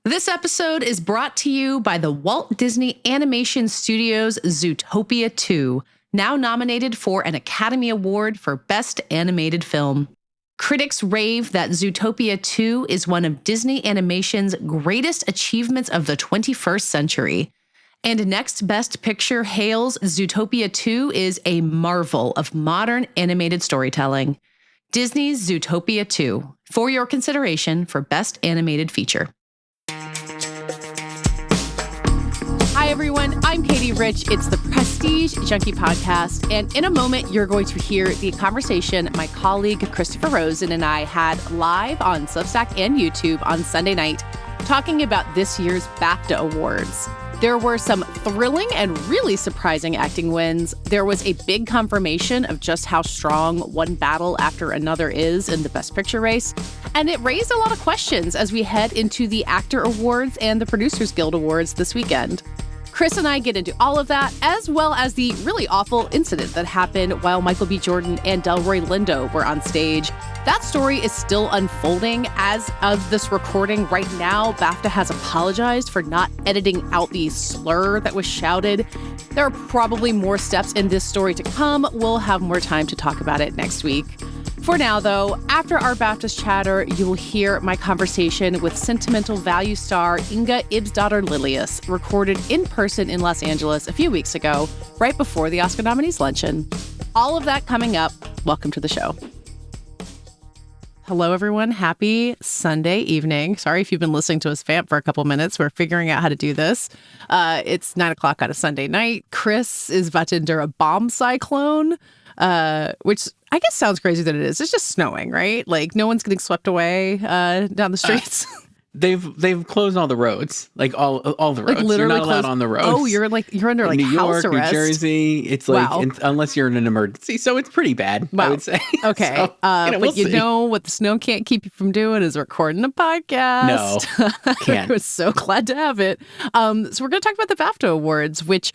This episode is brought to you by the Walt Disney Animation Studios' Zootopia 2, now nominated for an Academy Award for Best Animated Film. Critics rave that Zootopia 2 is one of Disney Animation's greatest achievements of the 21st century. And Next Best Picture hails Zootopia 2 is a marvel of modern animated storytelling. Disney's Zootopia 2, for your consideration for Best Animated Feature. Hi, everyone. I'm Katie Rich. It's the Prestige Junkie Podcast. And in a moment, you're going to hear the conversation my colleague Christopher Rosen and I had live on Substack and YouTube on Sunday night, talking about this year's BAFTA Awards. There were some thrilling and really surprising acting wins. There was a big confirmation of just how strong one battle after another is in the Best Picture race. And it raised a lot of questions as we head into the Actor Awards and the Producers Guild Awards this weekend. Chris and I get into all of that, as well as the really awful incident that happened while Michael B. Jordan and Delroy Lindo were on stage. That story is still unfolding. As of this recording right now, BAFTA has apologized for not editing out the slur that was shouted. There are probably more steps in this story to come. We'll have more time to talk about it next week. For now, though, after our BAFTAs chatter, you will hear my conversation with Sentimental value star Inga Ibsdotter Lilleaas, recorded in person in Los Angeles a few weeks ago, right before the Oscar nominees luncheon. All of that coming up. Welcome to the show. Hello, everyone. Happy Sunday evening. Sorry if you've been listening to us vamp for a couple minutes. We're figuring out how to do this. It's 9 o'clock on a Sunday night. Chris is about to endure a bomb cyclone, which I guess sounds crazy that it is. It's just snowing, right? Like no one's getting swept away down the streets. They've closed all the roads, like all the roads. Like literally you're not closed allowed on the roads. Oh, you're under like New house York, arrest. New Jersey. It's like Wow. unless you're in an emergency, so it's pretty bad. Wow. I would say. Okay, So, but we'll you see. know what the snow can't keep you from doing is recording a podcast. No, can't. I was so glad to have it. So we're going to talk about the BAFTA Awards, which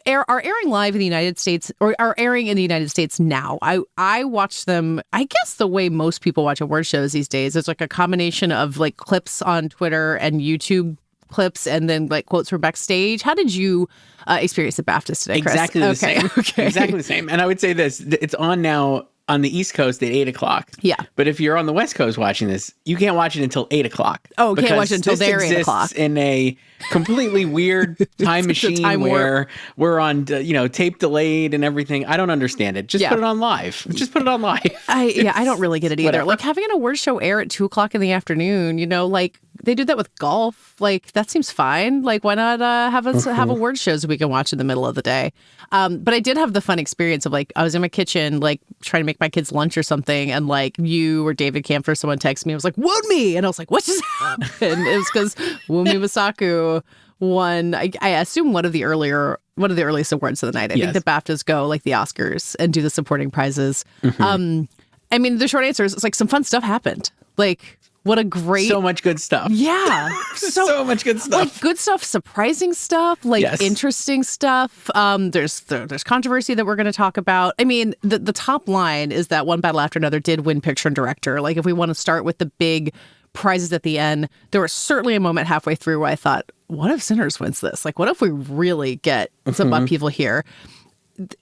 are airing live in the United States, or are airing in the United States now. I watch them, I guess the way most people watch award shows these days. It's like a combination of like clips on Twitter and YouTube clips and then like quotes from backstage. How did you experience the BAFTAs today, Chris? Exactly the same. Okay. Exactly the same. And I would say this: it's on now on the East Coast at 8 o'clock. Yeah. But if you're on the West Coast watching this, you can't watch it until 8 o'clock. Oh, can't because watch it until this they're 8 o'clock. exists in a completely weird time machine time warp. where we're on, tape delayed and everything. I don't understand it. Just Yeah. put it on live. Just put it on live. I don't really get it either. Whatever. Like having an award show air at 2 o'clock in the afternoon, like they do that with golf. Like that seems fine. Like why not have us have award shows we can watch in the middle of the day? But I did have the fun experience of like I was in my kitchen like trying to make my kids lunch or something, and like you or David Camp or someone texted me. I was like, "Wunmi," and I was like, "What just happened?" It was because Wunmi Wasaku won. I assume one of the earliest awards of the night. I think the BAFTAs go like the Oscars and do the supporting prizes. I mean, the short answer is it's like some fun stuff happened. Like. What a great... So much good stuff. Yeah. So much good stuff. Like good stuff, surprising stuff, like interesting stuff. There's controversy that we're going to talk about. I mean, the top line is that One Battle After Another did win Picture and Director. Like if we want to start with the big prizes at the end, there was certainly a moment halfway through where I thought, what if Sinners wins this? Like what if we really get some upheaval here?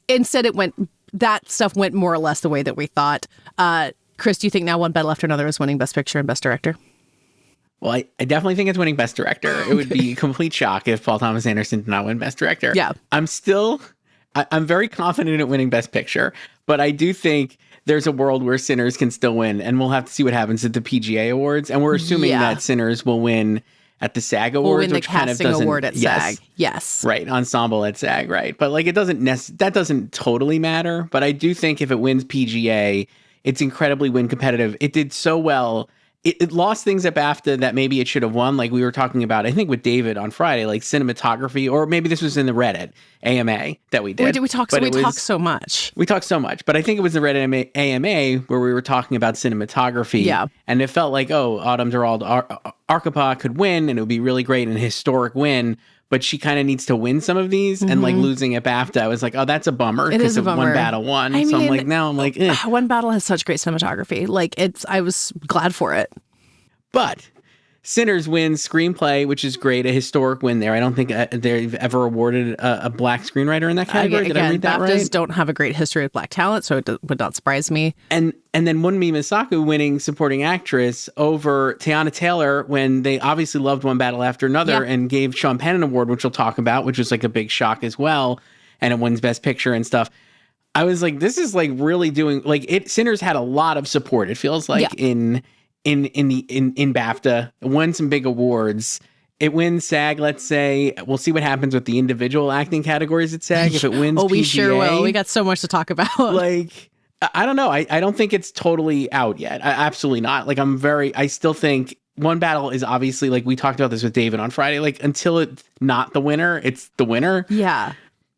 Instead, that stuff went more or less the way that we thought. Chris, do you think now One Battle After Another is winning Best Picture and Best Director? Well, I definitely think it's winning Best Director. It would be a complete shock if Paul Thomas Anderson did not win Best Director. Yeah. I'm very confident in winning Best Picture, but I do think there's a world where Sinners can still win, and we'll have to see what happens at the PGA Awards. And we're assuming that Sinners will win at the SAG Awards, we'll win the which kind of casting doesn't... award at SAG. Yes. Right. Ensemble at SAG, right. But like it doesn't that doesn't totally matter. But I do think if it wins PGA, it's incredibly win competitive. It did so well. It lost things at BAFTA that maybe it should have won. Like we were talking about, I think with David on Friday, like cinematography, or maybe this was in the Reddit AMA that we did. We talked so much. We talked so much, but I think it was the Reddit AMA where we were talking about cinematography. Yeah. And it felt like, Autumn Durald Arkapaw could win and it would be really great and a historic win. But she kind of needs to win some of these. And like losing at BAFTA, I was like, oh, that's a bummer. It is a bummer. One battle won. I So mean, I'm like, now I'm like, eh. One Battle has such great cinematography. Like I was glad for it. But Sinners wins screenplay, which is great, a historic win there. I don't think they've ever awarded a black screenwriter in that category. Did I read that BAFTAs right? don't have a great history with black talent, so it would not surprise me. And then Wunmi Mosaku winning supporting actress over Tiana Taylor when they obviously loved One Battle After Another and gave Sean Penn an award, which we'll talk about, which was like a big shock as well. And it wins Best Picture and stuff. I was like, this is like really doing like it. Sinners had a lot of support. It feels like in BAFTA, it won some big awards. It wins SAG, let's say. We'll see what happens with the individual acting categories at SAG if it wins PGA. We sure will. We got so much to talk about. Like, I don't know. I don't think it's totally out yet. Absolutely not. Like, I still think One Battle is obviously, like, we talked about this with David on Friday, like, until it's not the winner, it's the winner. Yeah.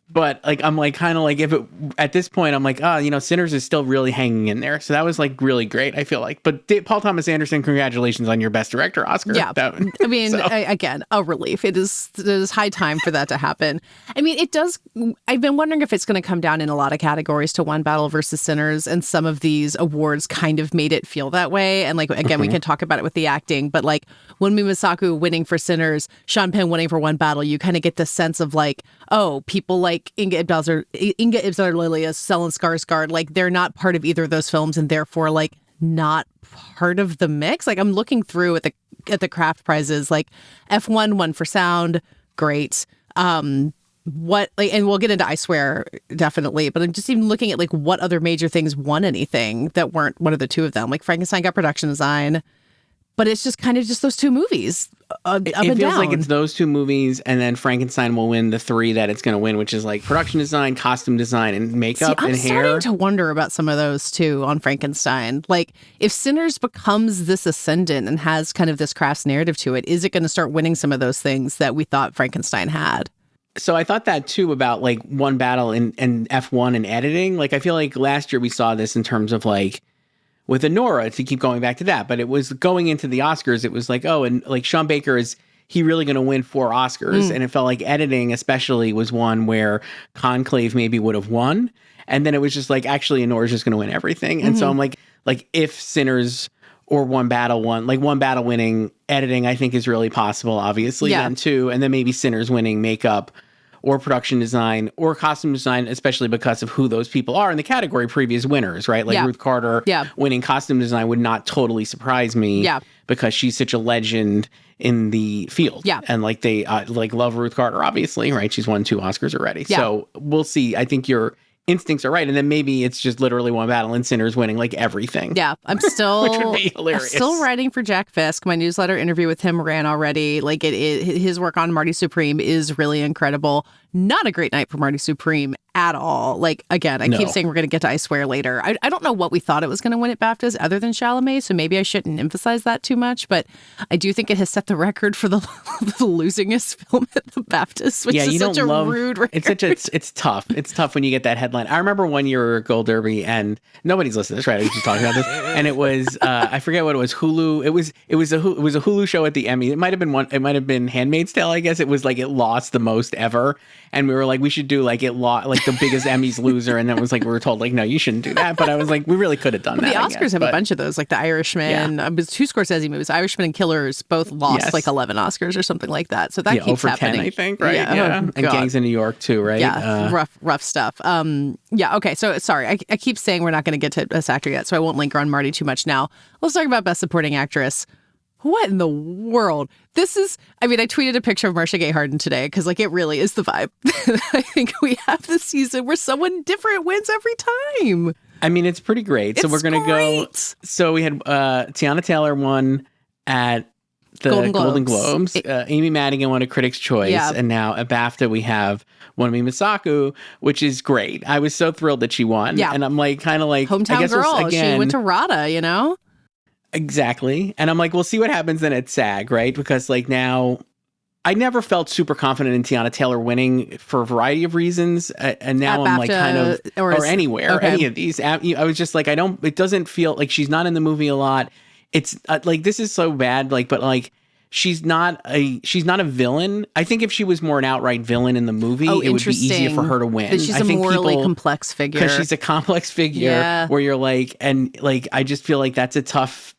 But like, I'm like, kind of like if it at this point, I'm like, Sinners is still really hanging in there. So that was like really great, I feel like. But Paul Thomas Anderson, congratulations on your Best Director Oscar. Yeah. I mean, again, a relief. It is high time for that to happen. I mean, it does. I've been wondering if it's going to come down in a lot of categories to One Battle versus Sinners. And some of these awards kind of made it feel that way. And like, again, we can talk about it with the acting. But like Wunmi Mosaku winning for Sinners, Sean Penn winning for One Battle, you kind of get the sense of like, oh, people like Inga Ibsdotter Lilleaas, Stellan Skarsgård, like they're not part of either of those films and therefore like not part of the mix. Like I'm looking through at the craft prizes, like F1 won for sound, great. And we'll get into I Swear definitely, but I'm just even looking at like what other major things won anything that weren't one of the two of them. Like Frankenstein got production design, but it's just kind of just those two movies. It feels like it's those two movies, and then Frankenstein will win the three that it's going to win, which is like production design, costume design, and makeup and hair. I'm starting to wonder about some of those too on Frankenstein. Like, if Sinners becomes this ascendant and has kind of this crafts narrative to it, is it going to start winning some of those things that we thought Frankenstein had? So I thought that too about like One Battle and F1 and editing. Like, I feel like last year we saw this in terms of like, with Anora, to keep going back to that. But it was going into the Oscars, it was like, oh, and like Sean Baker, is he really going to win 4 Oscars? And it felt like editing especially was one where Conclave maybe would have won. And then it was just like, actually, Anora's just going to win everything. And so I'm like if Sinners or One Battle won, like One Battle winning editing, I think is really possible, obviously, then too. And then maybe Sinners winning makeup or production design or costume design, especially because of who those people are in the category, previous winners, right? Like Ruth Carter winning costume design would not totally surprise me because she's such a legend in the field. Yeah. And like they like love Ruth Carter, obviously, right? She's won 2 Oscars already. Yeah. So we'll see. I think your instincts are right. And then maybe it's just literally One Battle and Sinners winning like everything. Yeah. I'm still which would be hilarious. I'm still writing for Jack Fisk. My newsletter interview with him ran already. Like his work on Marty Supreme is really incredible. Not a great night for Marty Supreme at all. Like, again, I keep saying we're going to get to I Swear later. I don't know what we thought it was going to win at BAFTAs other than Chalamet, so maybe I shouldn't emphasize that too much, but I do think it has set the record for the losingest film at the BAFTAs, which is such a rude record. It's tough. It's tough when you get that headline. I remember one year Gold Derby, and nobody's listening to this, right? I was just talking about this, and it was I forget what it was. Hulu. It was a Hulu show at the Emmy. It might have been Handmaid's Tale. I guess it was like it lost the most ever. And we were like, we should do like the biggest Emmys loser. And then it was like, we were told like, no, you shouldn't do that. But I was like, we really could have done that. The Oscars have a bunch of those, like The Irishman. It was 2 Scorsese movies. Irishman and Killers both lost like 11 Oscars or something like that. So that keeps happening. 10, I think, right? Yeah. And Gangs in New York too, right? Yeah, rough stuff. Okay. So sorry, I keep saying we're not going to get to Best Actor yet, so I won't linger on Marty too much now. Let's talk about Best Supporting Actress. What in the world? I tweeted a picture of Marcia Gay Harden today because, like, it really is the vibe. I think we have this season where someone different wins every time. I mean, it's pretty great. So we're going to go. So we had Tiana Taylor won at the Golden Globes. Amy Madigan won a Critics' Choice. Yeah. And now at BAFTA, we have Wunmi Mosaku, which is great. I was so thrilled that she won. Yeah. And I'm like, kind of like, hometown girl. She went to RADA, you know? Exactly. And I'm like, we'll see what happens then at SAG, right? Because like now, I never felt super confident in Tiana Taylor winning for a variety of reasons. And now I'm like kind of, or anywhere, any of these. I was just like, it doesn't feel like she's not in the movie a lot. It's like, this is so bad. Like, but like she's not a villain. I think if she was more an outright villain in the movie, it would be easier for her to win. That she's a morally complex figure. Because she's a complex figure where you're like, and like, I just feel like that's tough.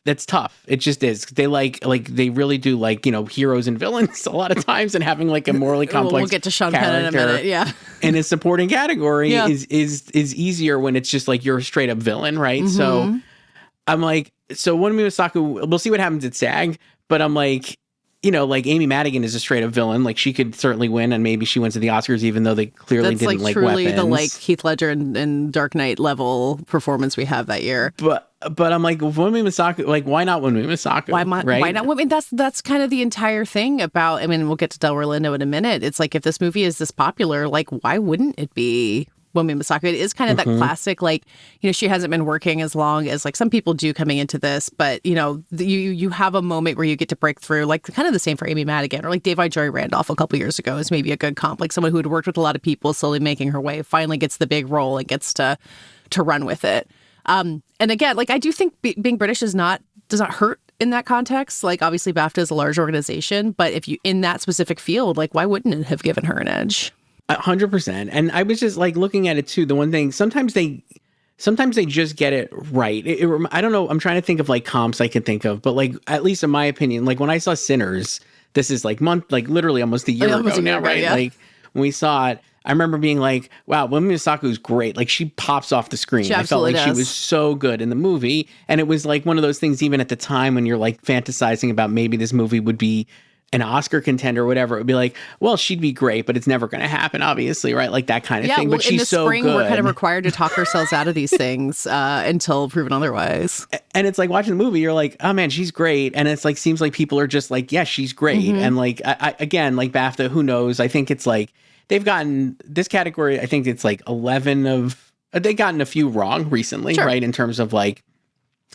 It just is. They they really do like, heroes and villains a lot of times, and having like a morally complex we'll get to Sean Penn in a minute. Yeah. In a supporting category is easier when it's just like you're a straight up villain, right? Mm-hmm. So I'm like, Wunmi Mosaku, we'll see what happens at SAG, but I'm like, like Amy Madigan is a straight up villain. Like she could certainly win, and maybe she wins at the Oscars, even though they clearly didn't like truly weapons. The like Heath Ledger and Dark Knight level performance we have that year. But I'm like, Wunmi Mosaku, like, why not Wunmi Mosaku? Why not women? That's kind of the entire thing about. I mean, we'll get to Delroy Lindo in a minute. It's like, if this movie is this popular, like, why wouldn't it be Wunmi Mosaku? It is kind of that classic, like, she hasn't been working as long as like some people do coming into this, but you have a moment where you get to break through, like kind of the same for Amy Madigan, or like Dave Joy Randolph a couple years ago is maybe a good comp, like someone who had worked with a lot of people, slowly making her way, finally gets the big role and gets to run with it. And again, like, I do think being British does not hurt in that context. Like, obviously BAFTA is a large organization, but if you in that specific field, like, why wouldn't it have given her an edge? 100%. And I was just like looking at it too. The one thing, sometimes they just get it right. I don't know. I'm trying to think of like comps I can think of, but like, at least in my opinion, like when I saw Sinners, this is like literally almost a year ago now, right? Yeah. Like when we saw it, I remember being like, wow, Wunmi Mosaku's great. Like, she pops off the screen. I felt like she was so good in the movie. And it was like one of those things, even at the time when you're like fantasizing about maybe this movie would be an Oscar contender or whatever, it would be like, well, she'd be great, but it's never going to happen, obviously, right? Like that kind of thing. But she's so good. In the spring, we're kind of required to talk ourselves out of these things until proven otherwise. And it's like watching the movie, you're like, oh man, she's great. And it's like, seems like people are just like, yeah, she's great. Mm-hmm. And like, again, like BAFTA, who knows? I think it's like, they've gotten this category, I think it's like 11 of, they've gotten a few wrong recently, right? In terms of like,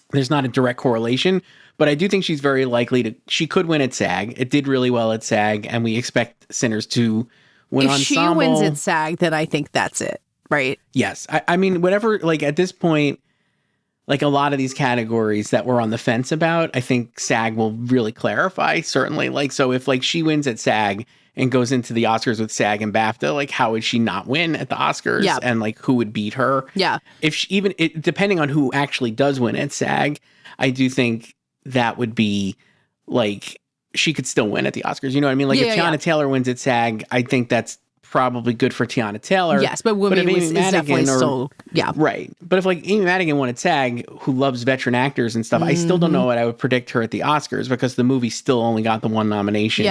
there's not a direct correlation, but I do think she's very likely she could win at SAG. It did really well at SAG, and we expect Sinners to win Ensemble. If she wins at SAG, then I think that's it, right? Yes. I mean, whatever, like at this point, like a lot of these categories that we're on the fence about, I think SAG will really clarify, certainly. Like, so if like she wins at SAG and goes into the Oscars with SAG and BAFTA, like how would she not win at the Oscars? Yeah. And like who would beat her? Yeah. If she, depending on who actually does win at SAG, I do think that would be like, she could still win at the Oscars. You know what I mean? Like if Tiana Taylor wins at SAG, I think that's probably good for Tiana Taylor. Yes, but Wunmi is definitely still, right. But if like Amy Madigan won at SAG, who loves veteran actors and stuff, I still don't know what I would predict her at the Oscars, because the movie still only got the one nomination.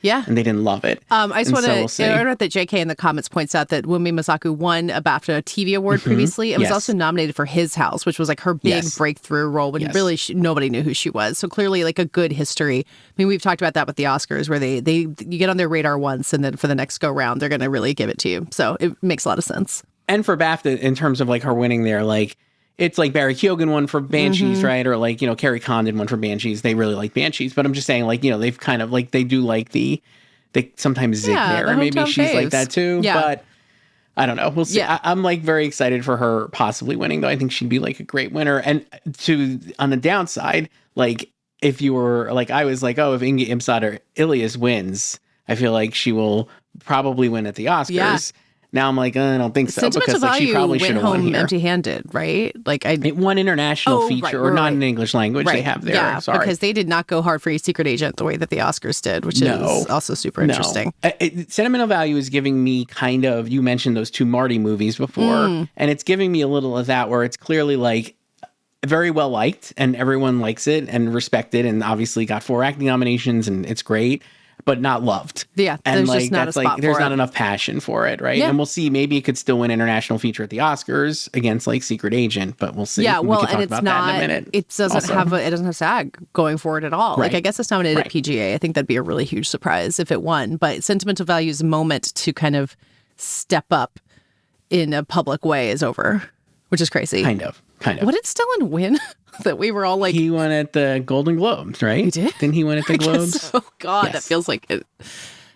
Yeah. And they didn't love it. I just want to note that JK in the comments points out that Wunmi Mosaku won a BAFTA TV award previously and was also nominated for His House, which was like her big breakthrough role when really nobody knew who she was. So clearly like a good history. I mean, we've talked about that with the Oscars, where you get on their radar once, and then for the next go round, they're going to really give it to you. So it makes a lot of sense. And for BAFTA, in terms of like her winning there, like, it's like Barry Keoghan won for Banshees, right? Or like, Kerry Condon won for Banshees. They really like Banshees. But I'm just saying, like, they've kind of like, they do like they sometimes zig there. And maybe she's faves. Like that too. Yeah. But I don't know. We'll see. Yeah. I'm like very excited for her possibly winning, though. I think she'd be like a great winner. And on the downside, like if you were like, I was like, oh, if Inga Ibsdotter Lilleaas wins, I feel like she will probably win at the Oscars. Yeah. Now I'm like, I don't think so. Sentimental because like, she probably should have won here. Empty-handed, right? Like it won international feature, or not in English language. They have there. Yeah, sorry, because they did not go hard for A Secret Agent the way that the Oscars did, which is also super interesting. Sentimental Value is giving me kind of, you mentioned those two Marty movies before, and it's giving me a little of that, where it's clearly like very well liked and everyone likes it and respected, and obviously got 4 acting nominations and it's great, but not loved. Yeah, and there's like just not that's a spot like there's for not it. enough passion for it, right? Yeah. And we'll see. Maybe it could still win international feature at the Oscars against like Secret Agent, but we'll see. Yeah, well, we can and talk it's about not. That in a minute it doesn't have SAG going for it at all. Right. Like I guess it's nominated at PGA. I think that'd be a really huge surprise if it won. But Sentimental Value's moment to kind of step up in a public way is over, which is crazy. Kind of. What did Stellan win? That we were all like, he won at the Golden Globes, right? He did. Didn't he win at the Globes? Oh God, that feels like it.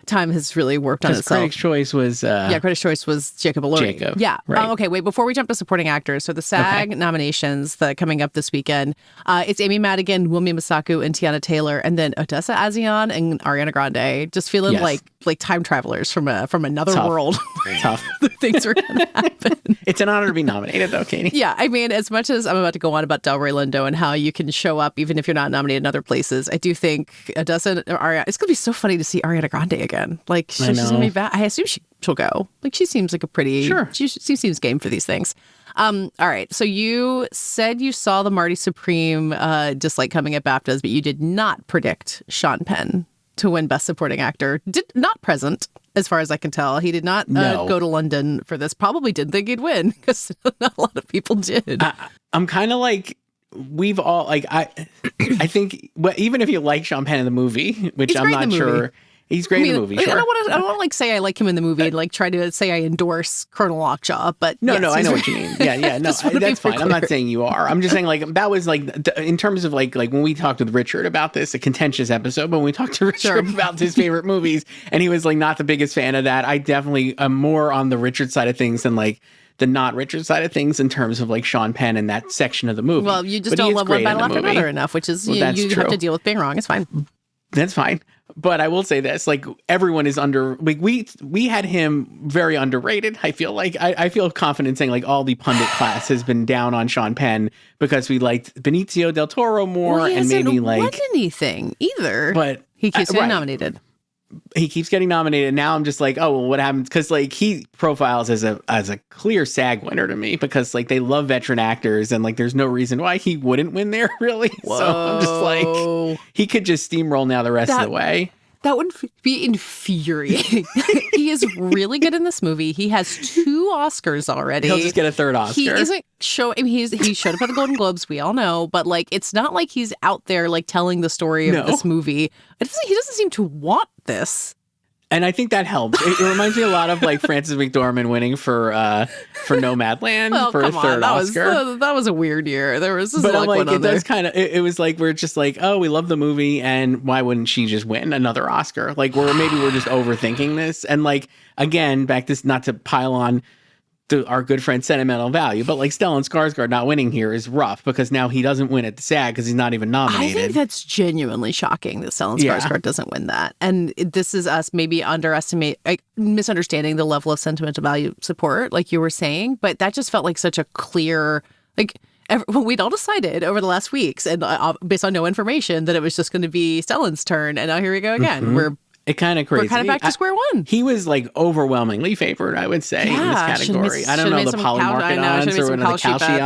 time has really worked on itself. Critics' Choice was... Critics' Choice was Jacob Elordi. Jacob. Yeah. Right. Okay, wait, before we jump to supporting actors, so the SAG nominations that are coming up this weekend, it's Amy Madigan, Wunmi Masaku, and Tiana Taylor, and then Odessa A'zion and Ariana Grande. Just feeling like time travelers from another world. Tough. Things are going to happen. It's an honor to be nominated, though, Katie. Yeah, I mean, as much as I'm about to go on about Delroy Lindo and how you can show up even if you're not nominated in other places, I do think Odessa or Ariana, it's going to be so funny to see Ariana Grande again. Like, she's going to be back. I assume she'll go. Like, she seems like a pretty... Sure. She seems game for these things. All right. So you said you saw the Marty Supreme dislike coming at BAFTAs, but you did not predict Sean Penn to win Best Supporting Actor. Not present, as far as I can tell. He did not go to London for this. Probably didn't think he'd win because not a lot of people did. I'm kind of like... We've all like I think even if you like Sean Penn in the movie, which I'm not sure, he's great in the movie. Sure. I don't want to like say I like him in the movie and like try to say I endorse Colonel Lockjaw, but no, I know what you mean. Yeah, no, that's fine. I'm not saying you are. I'm just saying like that was like in terms of like when we talked with Richard about this, a contentious episode. But when we talked to Richard about his favorite movies, and he was like not the biggest fan of that. I definitely am more on the Richard side of things than like the not Richard side of things in terms of like Sean Penn and that section of the movie. Well, you just don't love one battle after another enough, which is you have to deal with being wrong. It's fine. That's fine. But I will say this, like everyone is like we had him very underrated. I feel like I feel confident saying like all the pundit class has been down on Sean Penn because we liked Benicio del Toro more and maybe like won anything either. But he keeps getting nominated. He keeps getting nominated. Now I'm just like, oh, well, what happens? Because like he profiles as a clear SAG winner to me because like they love veteran actors and like there's no reason why he wouldn't win there really. Whoa. So I'm just like, he could just steamroll now the rest of the way. That would be infuriating. He is really good in this movie. He has 2 Oscars already. He'll just get a 3rd Oscar. He isn't he showed up at the Golden Globes, we all know, but like it's not like he's out there like telling the story of this movie. He doesn't seem to want this. And I think that helps. It reminds me a lot of like Frances McDormand winning for Nomadland for a 3rd Oscar. That was a weird year. There was but I'm like, it does kind of. It was like we're just like, oh, we love the movie, and why wouldn't she just win another Oscar? Like, maybe we're just overthinking this. And like again, back this not to pile on our good friend Sentimental Value, but like Stellan Skarsgård not winning here is rough because now he doesn't win at the SAG because he's not even nominated. I think that's genuinely shocking that Stellan Skarsgård doesn't win that. And this is us maybe misunderstanding the level of Sentimental Value support, like you were saying, but that just felt like such a clear, like we'd all decided over the last weeks and based on no information that it was just going to be Stellan's turn. And now here we go again. Mm-hmm. It's kind of crazy. We're kind of back to square one. He was like overwhelmingly favored, I would say, in this category. I don't know the Polymarket odds or the Kalshi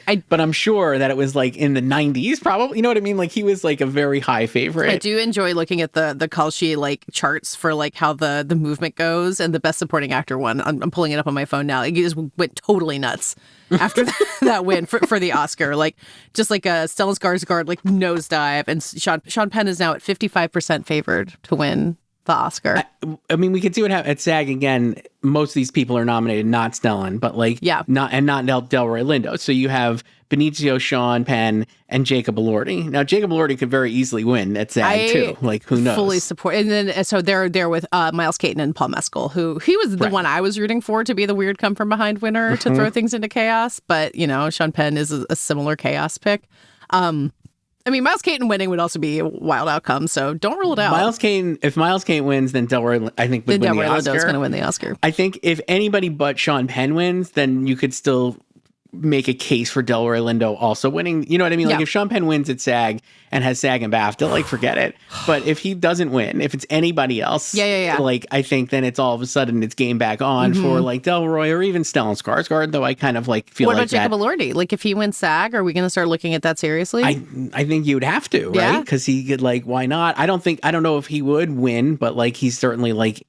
odds, but I'm sure that it was like in the 90s, probably. You know what I mean? Like he was like a very high favorite. I do enjoy looking at the Kalshi like charts for like how the movement goes, and the Best Supporting Actor one. I'm pulling it up on my phone now. It just went totally nuts after that win for the Oscar. Like just like a Stellan Skarsgård like nosedive, and Sean Penn is now at 55% favored to win the Oscar. I mean, we can see what happens at SAG again. Most of these people are nominated, not Stellan, but like not Delroy Lindo. So you have Benicio, Sean Penn, and Jacob Elordi. Now Jacob Elordi could very easily win at SAG too. Like who knows? Fully support. And then so they're there with Miles Caton and Paul Mescal, who he was the one I was rooting for to be the weird come from behind winner to throw things into chaos. But you know, Sean Penn is a similar chaos pick. I mean, Miles Caton winning would also be a wild outcome, so don't rule it out. If Miles Caton wins, then Delroy, I think, would win the Oscar. Lindo's going to win the Oscar. I think if anybody but Sean Penn wins, then you could still make a case for Delroy Lindo also winning. You know what I mean? Like if Sean Penn wins at SAG and has SAG and BAFTA, like forget it. But if he doesn't win, if it's anybody else, like I think then it's all of a sudden it's game back on for like Delroy or even Stellan Skarsgård. Though I kind of like feel like that. What about Jacob Elordi? Like if he wins SAG, are we going to start looking at that seriously? I think you would have to, right? Because he could like why not? I don't know if he would win, but like he's certainly like.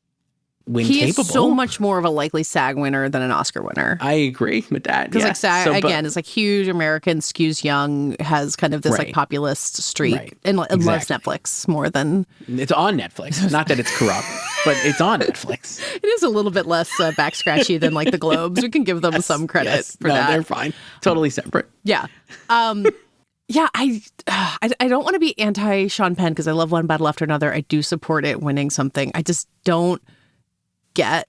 He is so much more of a likely SAG winner than an Oscar winner. I agree with that. Because like SAG, again, is like huge American, skews young, has kind of this like populist streak and loves Netflix more than... It's on Netflix. Not that it's corrupt, but it's on Netflix. It is a little bit less back scratchy than like the Globes. We can give them some credit for that. They're fine. Totally separate. Yeah. Yeah, I don't want to be anti Sean Penn because I love One Battle After Another. I do support it winning something. I just don't get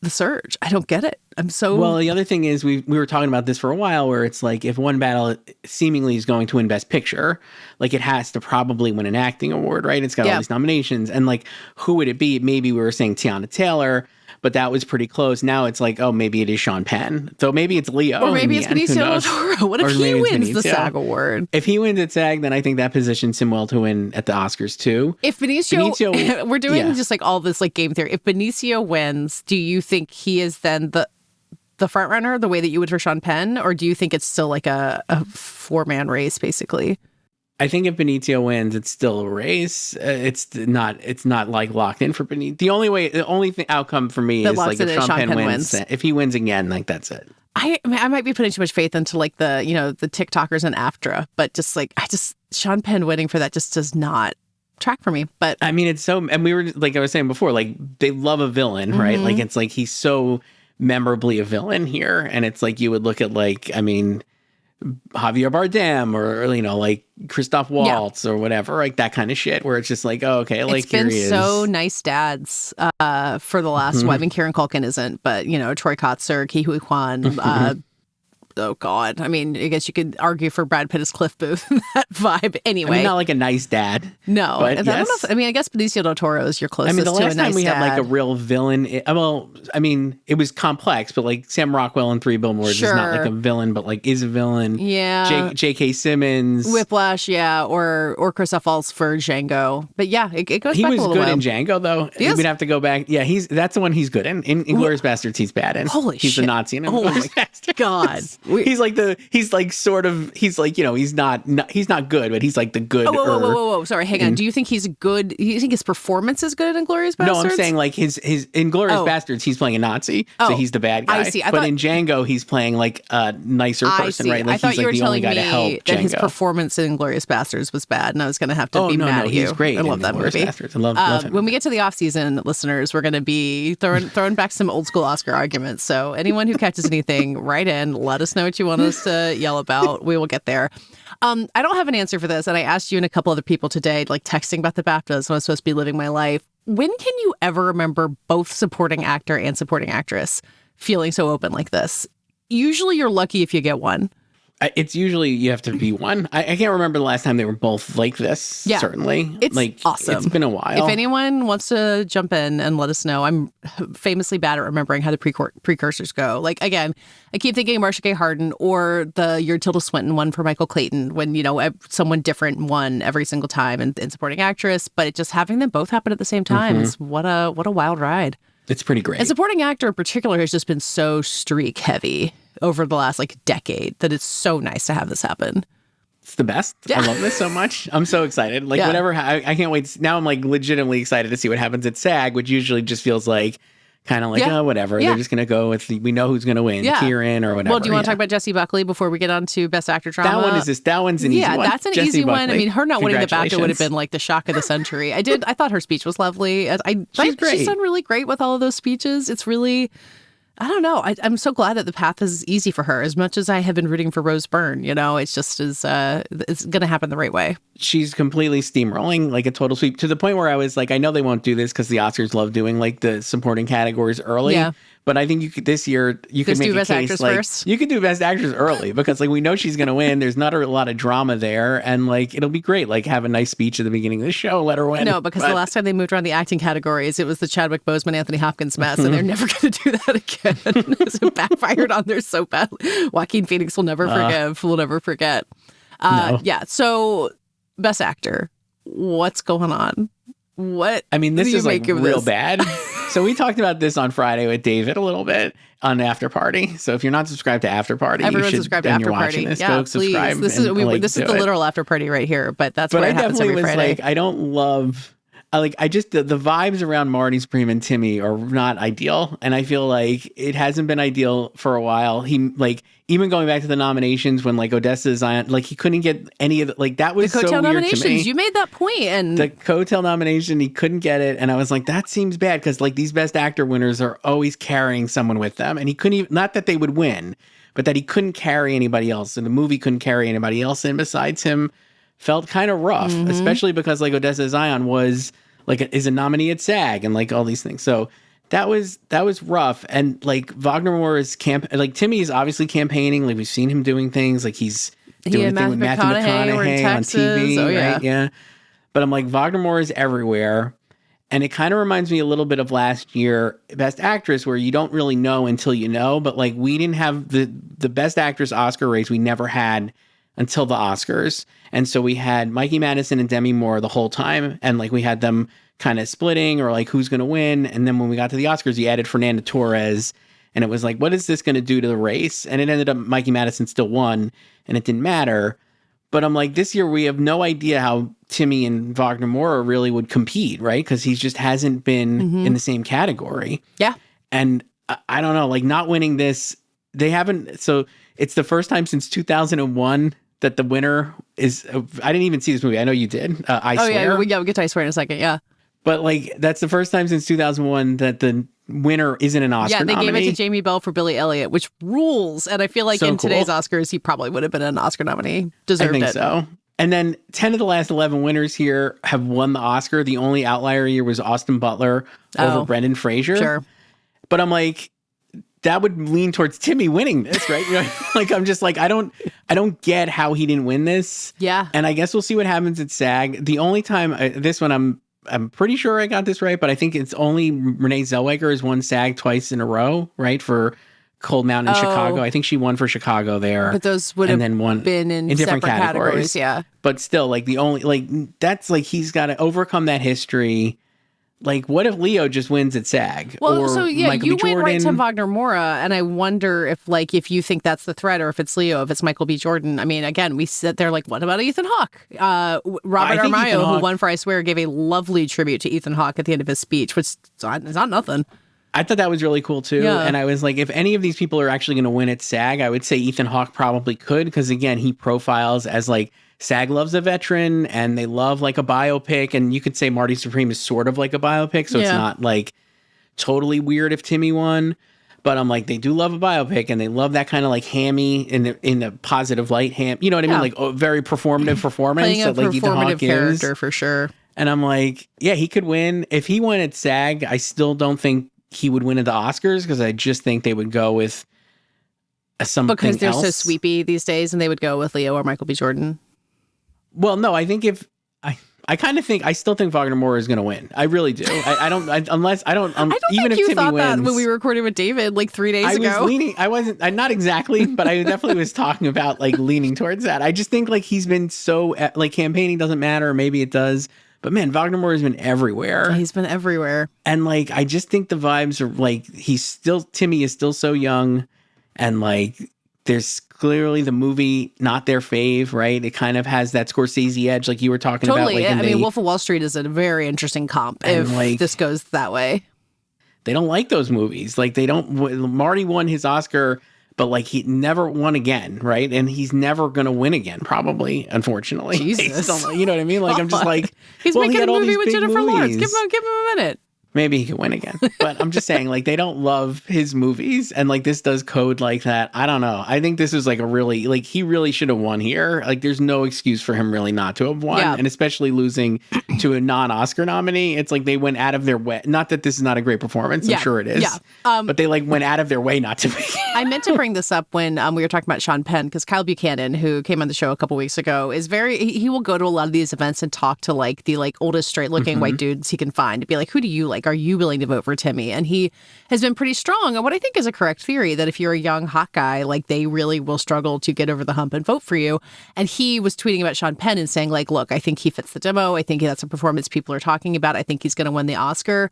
the surge. I don't get it. Well, the other thing is we were talking about this for a while where it's like if One Battle seemingly is going to win Best Picture, like it has to probably win an acting award, right? It's got all these nominations. And like, who would it be? Maybe we were saying Tiana Taylor, but that was pretty close. Now it's like, oh, maybe it is Sean Penn. So maybe it's Leo. Or maybe it's Benicio del Toro. What if he wins the SAG award? If he wins at SAG, then I think that positions him well to win at the Oscars too. If Benicio we're doing just like all this like game theory. If Benicio wins, do you think he is then the front runner the way that you would for Sean Penn? Or do you think it's still like a 4-man race basically? I think if Benicio wins, it's still a race. It's not like locked in for Benicio. The only outcome for me is like if Sean Penn wins. If he wins again, like that's it. I might be putting too much faith into like the TikTokers and AFTRA, but Sean Penn winning for that just does not track for me. But I mean, it's so, and we were like I was saying before, like they love a villain, right? Like it's like he's so memorably a villain here, and it's like you would look at like Javier Bardem or like Christoph Waltz or whatever, like that kind of shit where it's just like, oh, okay, like it's been so nice dads for the last I mean Kieran Culkin isn't, but Troy Kotsur, Ke Huy Quan, oh God. I mean, I guess you could argue for Brad Pitt as Cliff Booth in that vibe anyway. I mean, not like a nice dad. No. But I don't know if, I guess Benicio del Toro is your closest to a nice dad. The last time we had like a real villain, it was complex, but like Sam Rockwell in Three Billboards is not like a villain, but like is a villain. Yeah. J.K. Simmons. Whiplash, yeah. Or Christoph Waltz for Django. But yeah, it goes back a little while. He was good in Django, though. We'd have to go back. Yeah, that's the one he's good in. In Inglourious Basterds, he's bad in. Holy shit. He's the Nazi in Inglourious Basterds. God. He's not good, but he's like the good. Whoa. Sorry, hang on. Do you think he's good? Do you think his performance is good in Inglourious Basterds? No, I'm saying like his Inglourious Basterds, he's playing a Nazi, so he's the bad guy. I see. But in Django, he's playing like a nicer person, right? Like I thought he's you like were the only telling guy to help me Django. that his performance in Inglourious Basterds was bad, and I was going to have to be mad at you. He's great. I love that movie. Basterds. I love him. When we get to the off season, listeners, we're going to be throwing back some old school Oscar arguments. So anyone who catches anything, write in. Let us know what you want us to yell about. We will get there. I don't have an answer for this, and I asked you and a couple other people today, like texting about the BAFTAs when I was supposed to be living my life. When can you ever remember both supporting actor and supporting actress feeling so open like this? Usually you're lucky if you get one. It's usually you have to be one. I can't remember the last time they were both like this. Yeah, certainly. It's like awesome. It's been a while. If anyone wants to jump in and let us know, I'm famously bad at remembering how the precursors go. Like, again, I keep thinking Marcia Gay Harden or your Tilda Swinton one for Michael Clayton when, someone different won every single time in supporting actress. But it just having them both happen at the same time is what a wild ride. It's pretty great. And supporting actor in particular has just been so streak heavy over the last decade that it's so nice to have this happen. It's the best. Yeah. I love this so much. I'm so excited. Whatever. I can't wait. Now I'm legitimately excited to see what happens at SAG, which usually just feels like kind of oh, whatever. Yeah. They're just going to go with we know who's going to win, Kieran or whatever. Well, do you want to talk about Jessie Buckley before we get on to Best Actor Drama? That one's an easy one. Yeah, that's an easy one. I mean, her not winning the BAFTA would have been like the shock of the century. I thought her speech was lovely. She's great. She's done really great with all of those speeches. It's really... I don't know. I'm so glad that the path is easy for her. As much as I have been rooting for Rose Byrne, it's just it's going to happen the right way. She's completely steamrolling, like a total sweep, to the point where I was like, I know they won't do this because the Oscars love doing like the supporting categories early. Yeah. But I think this year you could make a Best case Actress like first. You could do Best Actress early because we know she's going to win. There's not a lot of drama there, and it'll be great. Have a nice speech at the beginning of the show, let her win. No, because the last time they moved around the acting categories, it was the Chadwick Boseman, Anthony Hopkins mess, and they're never going to do that again. It backfired on there so badly. Joaquin Phoenix will never forgive. Will never forget. No. Yeah. So Best Actor, what's going on? What? I mean, this is real bad. So we talked about this on Friday with David a little bit on After Party. So if you're not subscribed to After Party, everyone you should, subscribe to After Party. This, go subscribe. This is the literal After Party right here. But that's what happens every Friday. I don't love. I just the vibes around Marty Supreme and Timmy are not ideal, and I feel like it hasn't been ideal for a while. He even going back to the nominations when Odessa Zion, he couldn't get any of that was the so weird nominations. To me. You made that point, and the Coattail nomination he couldn't get it, and I was like, that seems bad because these Best Actor winners are always carrying someone with them, and he couldn't even. Not that they would win. but that he couldn't carry anybody else, and the movie couldn't carry anybody else in besides him, felt kind of rough, especially because like Odessa Zion was like is a nominee at SAG and like all these things. So that was rough. And like Wagner Moore is like Timmy is obviously campaigning. Like we've seen him doing things. Like he's doing a thing with Matthew McConaughey on TV, right? Yeah. But I'm like, Wagner Moore is everywhere. And it kind of reminds me a little bit of last year, Best Actress, where you don't really know until you know. But like we didn't have the Best Actress Oscar race we never had until the Oscars. And so we had Mikey Madison and Demi Moore the whole time. And like we had them kind of splitting or like who's going to win. And then when we got to the Oscars, you added Fernanda Torres. And it was like, what is this going to do to the race? And it ended up Mikey Madison still won and it didn't matter. But I'm like, this year we have no idea how Timmy and Wagner Moore really would compete, right? Because he just hasn't been in the same category. Yeah. And I don't know, like not winning this, they haven't. So it's the first time since 2001 that the winner is, I didn't even see this movie. I know you did. I Swear. Yeah, we'll get to I Swear in a second. Yeah. But like, that's the first time since 2001 that the winner isn't an Oscar nominee. Yeah, they gave it to Jamie Bell for Billy Elliot, which rules. And I feel like in today's Oscars, he probably would have been an Oscar nominee. Deserved it. I think so. And then 10 of the last 11 winners here have won the Oscar. The only outlier here was Austin Butler over Brendan Fraser. Sure. But I'm like, that would lean towards Timmy winning this, right? You know, like, I'm just like, I don't get how he didn't win this. Yeah. And I guess we'll see what happens at SAG. The only time, this one I'm pretty sure I got this right, but I think it's only Renee Zellweger has won SAG twice in a row, right? For Cold Mountain in Chicago. I think she won for Chicago there. But those would have been in different categories. Yeah. But still, like the only, like, that's like, he's got to overcome that history. Like, what if Leo just wins at SAG? Well, or so yeah, Michael you B. went right to Jordan? Wagner Moura, and I wonder if you think that's the threat, or if it's Leo, if it's Michael B. Jordan. I mean, again, we sit there like, what about Ethan Hawke? Robert Armayo, who won for I Swear, gave a lovely tribute to Ethan Hawke at the end of his speech, which is not nothing. I thought that was really cool too. Yeah. And I was like, if any of these people are actually going to win at SAG, I would say Ethan Hawke probably could, because again, he profiles as like, SAG loves a veteran and they love like a biopic. And you could say Marty Supreme is sort of like a biopic. So it's not like totally weird if Timmy won. But I'm like, they do love a biopic and they love that kind of like hammy in a positive light you know what I mean? Like very performative performance. Playing a that, like, performative character for sure. And I'm like, yeah, he could win. If he won at SAG, I still don't think he would win at the Oscars, because I just think they would go with something because they're else. so sweepy these days, and they would go with Leo or Michael B. Jordan. Well, no, I think if I kind of think I still think Wagner Moore is going to win. I really do. I don't even think if you Timmy thought wins, that when we were recording with David like 3 days ago. I was leaning. I wasn't. Not exactly, but I definitely was talking about like leaning towards that. I just think like he's been so like campaigning doesn't matter. Maybe it does. But man, Wagner Moore has been everywhere. Yeah, he's been everywhere. And like, I just think the vibes are like, Timmy is still so young. And like, there's clearly the movie, not their fave, right? It kind of has that Scorsese edge, like you were talking about. Totally. Like, I mean, Wolf of Wall Street is a very interesting comp if like, this goes that way. They don't like those movies. Like they don't, Marty won his Oscar, but like he never won again, right? And he's never going to win again, probably, unfortunately. Jesus. You know what I mean? Like, I'm just like, he's making a movie with Jennifer Lawrence. Give him a minute. Maybe he could win again. But I'm just saying, like, they don't love his movies. And, like, this does code like that. I don't know. I think this is, like, a really, like, he really should have won here. Like, there's no excuse for him really not to have won. Yeah. And especially losing to a non-Oscar nominee. It's like they went out of their way. Not that this is not a great performance. I'm sure it is. Yeah. But they, like, went out of their way not to be. I meant to bring this up when we were talking about Sean Penn, because Kyle Buchanan, who came on the show a couple weeks ago, is he will go to a lot of these events and talk to, like, the, like, oldest straight-looking white dudes he can find to be like, who do you like? Are you willing to vote for Timmy? And he has been pretty strong on what I think is a correct theory, that if you're a young hot guy, like, they really will struggle to get over the hump and vote for you. And he was tweeting about Sean Penn and saying, like, look, I think he fits the demo. I think that's a performance people are talking about. I think he's going to win the Oscar.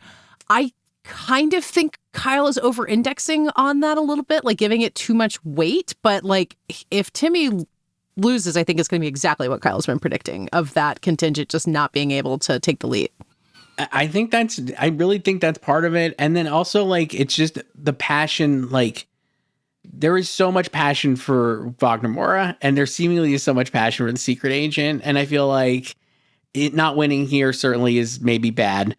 I kind of think Kyle is over-indexing on that a little bit, like giving it too much weight. But, like, if Timmy loses, I think it's going to be exactly what Kyle's been predicting, of that contingent just not being able to take the lead. I really think that's part of it. And then also, like, it's just the passion, like, there is so much passion for Wagner Moura, and there seemingly is so much passion for The Secret Agent. And I feel like it not winning here certainly is maybe bad.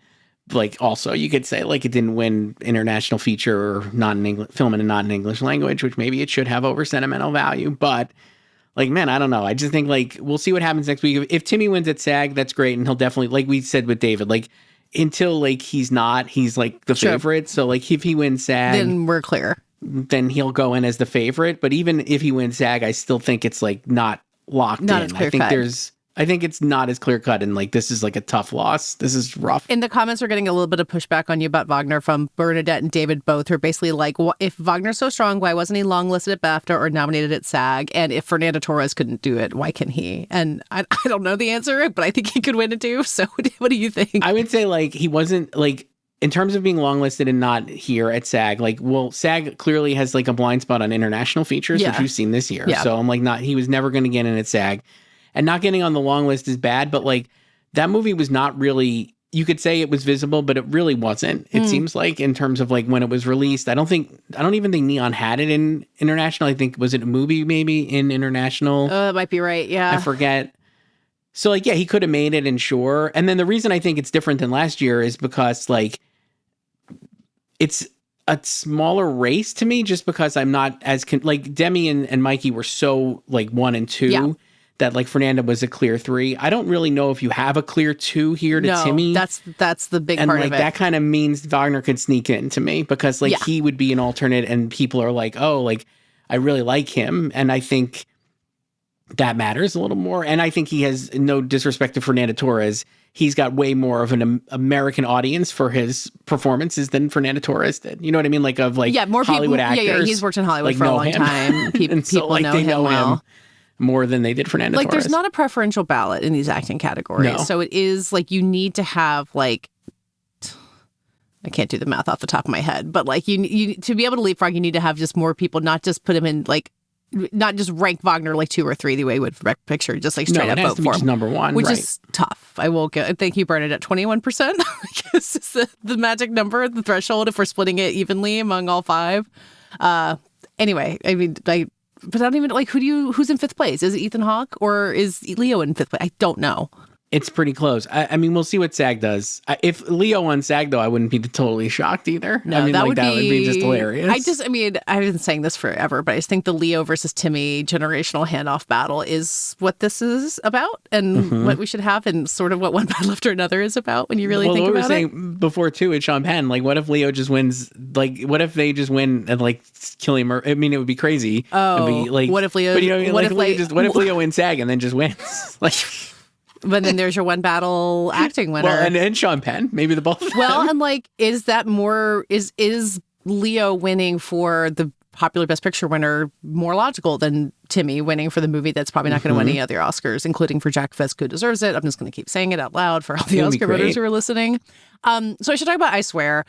like also you could say like it didn't win international feature or film in a non-English language, which maybe it should have over sentimental value. But like, man, I don't know. I just think like we'll see what happens next week. If Timmy wins at SAG, that's great, and he'll definitely, like we said with David, like until like he's like the favorite. So like if he wins SAG, then we're clear. Then he'll go in as the favorite. But even if he wins SAG, I still think it's like not locked not in. As clear cut. I think it's not as clear cut, and like this is like a tough loss. This is rough. In the comments, we're getting a little bit of pushback on you about Wagner from Bernadette and David both, who are basically like, if Wagner's so strong, why wasn't he longlisted at BAFTA or nominated at SAG? And if Fernando Torres couldn't do it, why can he? And I don't know the answer, but I think he could win it too. So what do you think? I would say like he wasn't like, in terms of being longlisted and not here at SAG, like, well, SAG clearly has like a blind spot on international features, which we've seen this year. Yeah. So I'm like, he was never going to get in at SAG. And not getting on the long list is bad, but like that movie was not really, you could say it was visible, but it really wasn't. It seems like in terms of like when it was released, I don't even think Neon had it in international. I think, was it a movie maybe in international? That might be right. Yeah. I forget. So like, yeah, he could have made it, and sure. And then the reason I think it's different than last year is because like it's a smaller race to me, just because I'm not as, like Demi and Mikey were so like 1 and 2. Yeah. That like Fernanda was a clear 3. I don't really know if you have a clear 2 here to Timmy. That's the big and part like of it. That kind of means Wagner could sneak in to me, because like he would be an alternate, and people are like, oh, like I really like him, and I think that matters a little more. And I think he has, no disrespect to Fernando Torres, he's got way more of an American audience for his performances than Fernando Torres did. You know what I mean? Like more Hollywood people, actors. Yeah, he's worked in Hollywood like, for a long time. People so, like, know him well. More than they did Fernando Torres. There's not a preferential ballot in these acting categories. No. So it is like you need to have like, I can't do the math off the top of my head, but like you to be able to leapfrog, you need to have just more people, not just put him in like, not just rank Wagner like 2 or 3 the way you would for Best Picture, just like straight up vote for him. Number 1, which is tough. I will go. Thank you, Bernadette. 21%. I guess is the magic number, the threshold if we're splitting it evenly among all 5. Anyway, I mean, but I don't even like who's in 5th place? Is it Ethan Hawke or is Leo in 5th place? I don't know. It's pretty close. I mean, we'll see what SAG does. If Leo won SAG, though, I wouldn't be totally shocked either. No, I mean, that would be just hilarious. I mean, I've been saying this forever, but I just think the Leo versus Timmy generational handoff battle is what this is about, and what we should have, and sort of what One Battle After Another is about when you really think about it. What we were saying before, too, at Sean Penn, like, what if Leo just wins? Like, what if they just win and, like, kill him? I mean, it would be crazy. Oh, be, like, what if Leo... But, you know, what if Leo wins SAG and then just wins? Like... But then there's your One Battle acting winner. Well, and Sean Penn, maybe the both of them. Well, and like, is that more, is Leo winning for the popular Best Picture winner more logical than Timmy winning for the movie that's probably not going to win any other Oscars, including for Jack Fisk, who deserves it? I'm just going to keep saying it out loud for all the Oscar voters who are listening. So I should talk about I Swear.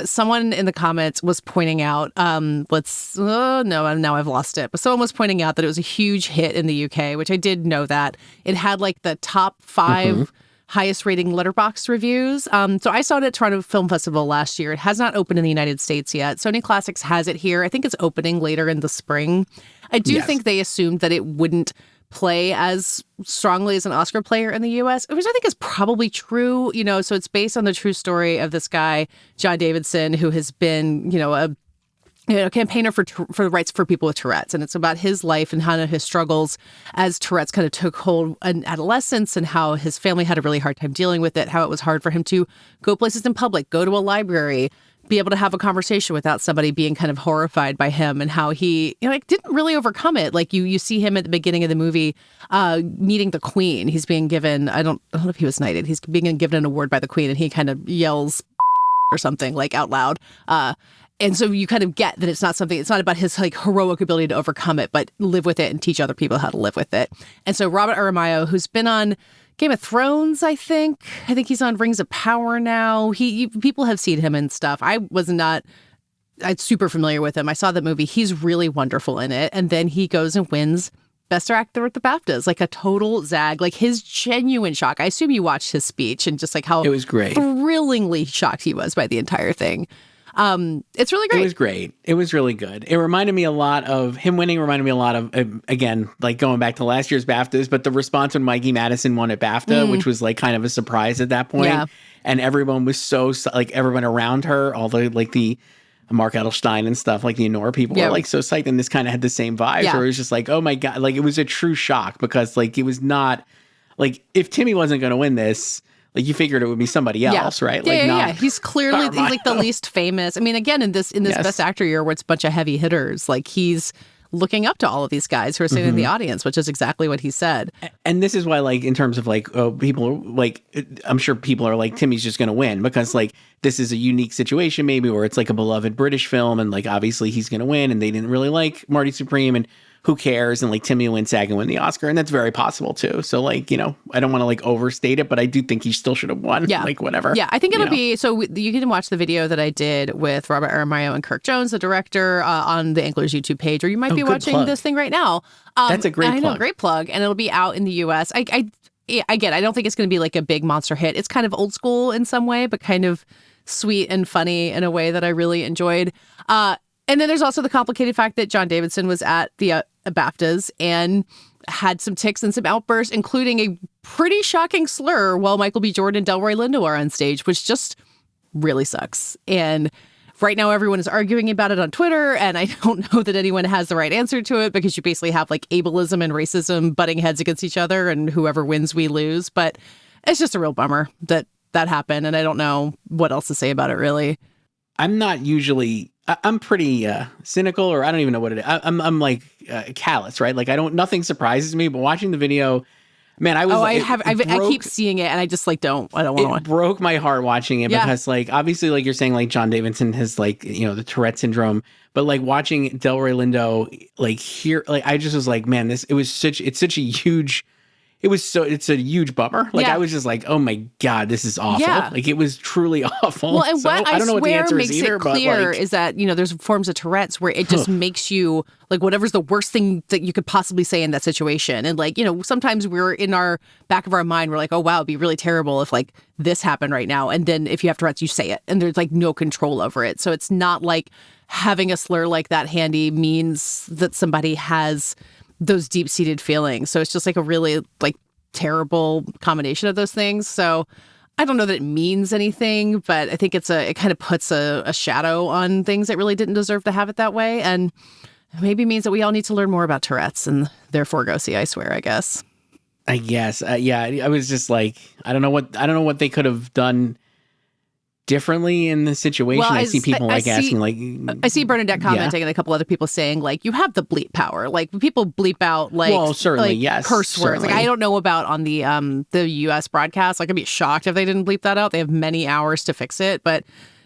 Someone in the comments was pointing out, now I've lost it. But someone was pointing out that it was a huge hit in the UK, which I did know that. It had like the top 5 highest rating Letterboxd reviews. So I saw it at Toronto Film Festival last year. It has not opened in the United States yet. Sony Classics has it here. I think it's opening later in the spring. I do think they assumed that it wouldn't play as strongly as an Oscar player in the U.S., which I think is probably true. You know, so it's based on the true story of this guy, John Davidson, who has been, a campaigner for the rights for people with Tourette's. And it's about his life and how his struggles as Tourette's kind of took hold in adolescence, and how his family had a really hard time dealing with it, how it was hard for him to go places in public, go to a library, be able to have a conversation without somebody being kind of horrified by him, and how he didn't really overcome it. Like you see him at the beginning of the movie meeting the Queen. He's being given, I don't know if he was knighted, he's being given an award by the Queen, and he kind of yells or something like out loud. And so you kind of get that it's not about his like heroic ability to overcome it, but live with it and teach other people how to live with it. And so Robert Aramayo, who's been on Game of Thrones, I think he's on Rings of Power now. People have seen him and stuff. I'm super familiar with him. I saw the movie. He's really wonderful in it. And then he goes and wins Best Actor at the BAFTAs, like a total zag, like his genuine shock. I assume you watched his speech and just like how it was great, thrillingly shocked he was by the entire thing. It's really great. It was great. It was really good. It reminded me a lot of him winning. Reminded me a lot of again, like going back to last year's BAFTAs, but the response when Mikey Madison won at BAFTA, which was like kind of a surprise at that point. Yeah. And everyone was so like everyone around her, all the like the Mark Edelstein and stuff, like the Honora people were like so psyched, and this kind of had the same vibes where it was just like, oh my God, like it was a true shock because like it was not like if Timmy wasn't going to win this, like you figured it would be somebody else, right? Yeah, like yeah. He's clearly he's like the least famous. I mean, again, in this Best Actor year where it's a bunch of heavy hitters, like he's looking up to all of these guys who are sitting in the audience, which is exactly what he said. And this is why, like, in terms of like, people like, I'm sure people are like, Timmy's just going to win because like this is a unique situation maybe where it's like a beloved British film and like obviously he's going to win and they didn't really like Marty Supreme and who cares? And like Timmy will win SAG and win the Oscar. And that's very possible too. So like, you know, I don't want to like overstate it, but I do think he still should have won. Yeah. Like whatever. Yeah. I think it'll be, so you can watch the video that I did with Robert Aramayo and Kirk Jones, the director, on the Anglers YouTube page, or you might be watching this thing right now. That's a great plug. I know, great plug. And it'll be out in the US. Again, I don't think it's going to be like a big monster hit. It's kind of old school in some way, but kind of sweet and funny in a way that I really enjoyed. And then there's also the complicated fact that John Davidson was at the BAFTAs and had some tics and some outbursts, including a pretty shocking slur while Michael B. Jordan and Delroy Lindo are on stage, which just really sucks. And right now everyone is arguing about it on Twitter, and I don't know that anyone has the right answer to it because you basically have like ableism and racism butting heads against each other, and whoever wins, we lose. But it's just a real bummer that happened, and I don't know what else to say about it, really. I'm pretty cynical, or I don't even know what it is. I'm like callous, right? Like nothing surprises me, but watching the video, man, I keep seeing it and I just like I don't want to watch. It broke my heart watching it because like, obviously like you're saying, like John Davidson has like, you know, the Tourette syndrome, but like watching Delroy Lindo, like here, like I just was like, man, it's a huge bummer. Like I was just like, oh my God, this is awful. Yeah. Like it was truly awful. Well, and what I don't know what the answer is either, makes it clear is that, you know, there's forms of Tourette's where it just makes you like whatever's the worst thing that you could possibly say in that situation. And like, you know, sometimes we're in our back of our mind, we're like, oh wow, it'd be really terrible if like this happened right now. And then if you have Tourette's, you say it and there's like no control over it. So it's not like having a slur like that handy means that somebody has those deep-seated feelings. So it's just like a really like terrible combination of those things. So I don't know that it means anything, but I think it kind of puts a shadow on things that really didn't deserve to have it that way. And maybe means that we all need to learn more about Tourette's and therefore go see I Swear, I guess. I guess. Yeah. I was just like, I don't know what they could have done differently in the situation. Well, I see people asking like, I see Bernadette commenting and a couple other people saying like, you have the bleep power. Like people bleep out like, well, certainly, like, yes, curse words. certainly. Like I don't know about on the US broadcast. Like I'd be shocked if they didn't bleep that out. They have many hours to fix it, but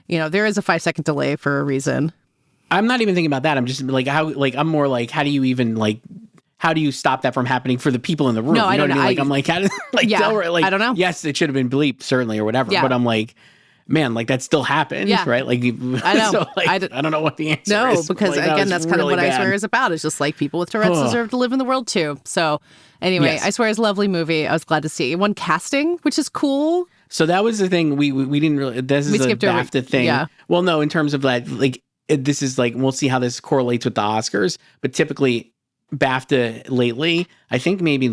you know, there is a 5-second delay for a reason. I'm not even thinking about that. I'm just like, I'm more like, how do you stop that from happening for the people in the room? No, I don't know. Like, I'm like, how did, like, I don't know. Yes, it should have been bleeped, certainly, or whatever. Yeah. But I'm like, man, like that still happens, right? Like, I know. So, like, I don't know what the answer is. No, because like, again, that's kind of what I Swear is about. It's just like people with Tourette's deserve to live in the world too. So anyway, I Swear is a lovely movie. I was glad to see. It won casting, which is cool. So that was the thing. We didn't really, this is a BAFTA thing. Yeah. Well, no, in terms of that, like, this is like, we'll see how this correlates with the Oscars, but typically BAFTA lately, I think maybe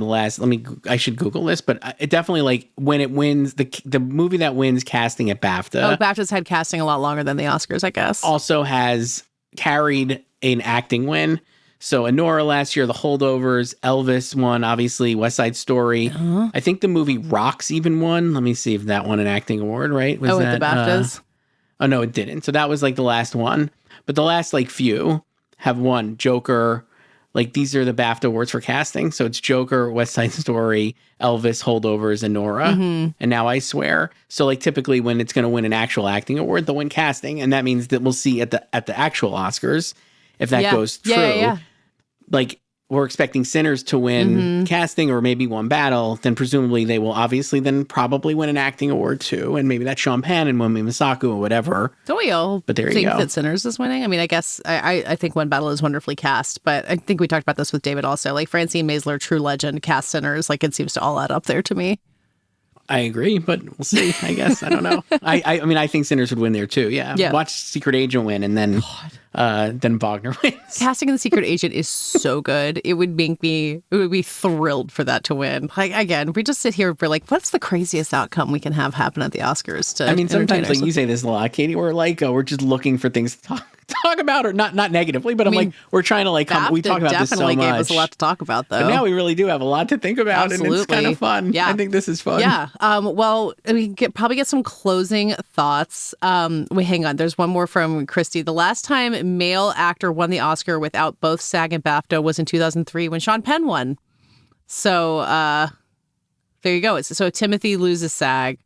I should Google this, but it definitely like when it wins the movie that wins casting at BAFTA. Oh, BAFTA's had casting a lot longer than the Oscars, I guess. Also has carried an acting win. So Honora last year, The Holdovers, Elvis won, obviously West Side Story. Uh-huh. I think the movie Rocks even won. Let me see if that won an acting award, right? Was that, at the BAFTAs? Oh no, it didn't. So that was like the last one. But the last like few have won. Joker. Like, these are the BAFTA awards for casting. So it's Joker, West Side Story, Elvis, Holdovers, and Nora. Mm-hmm. And Now I Swear. So, like, typically when it's going to win an actual acting award, they'll win casting. And that means that we'll see at the actual Oscars if that goes true. Yeah. Like, we're expecting Sinners to win casting or maybe one battle. Then presumably they will obviously then probably win an acting award too. And maybe that's Sean Penn and Wunmi Mosaku or whatever. So we all think that Sinners is winning. I mean, I guess I think One Battle is wonderfully cast, but I think we talked about this with David also. Like Francine Maisler, True Legend, cast Sinners. Like it seems to all add up there to me. I agree, but we'll see. I guess I don't know. I mean, I think Sinners would win there too. Yeah. Watch Secret Agent win, and then Wagner wins. Casting in The Secret Agent is so good. It would be thrilled for that to win. Like, again, we just sit here for like, what's the craziest outcome we can have happen at the Oscars? I mean, sometimes like you say this a lot, Katey. We're like, we're just looking for things to talk about, or not negatively, but like, we're trying to like we talk about this so much. Definitely gave us a lot to talk about, though. But now we really do have a lot to think about, Absolutely. and it's kind of fun. Yeah. I think this is fun. Yeah. Well, we probably get some closing thoughts. Wait, hang on. There's one more from Christy. The last time male actor won the Oscar without both SAG and BAFTA was in 2003 when Sean Penn won. So there you go. So Timothy loses SAG,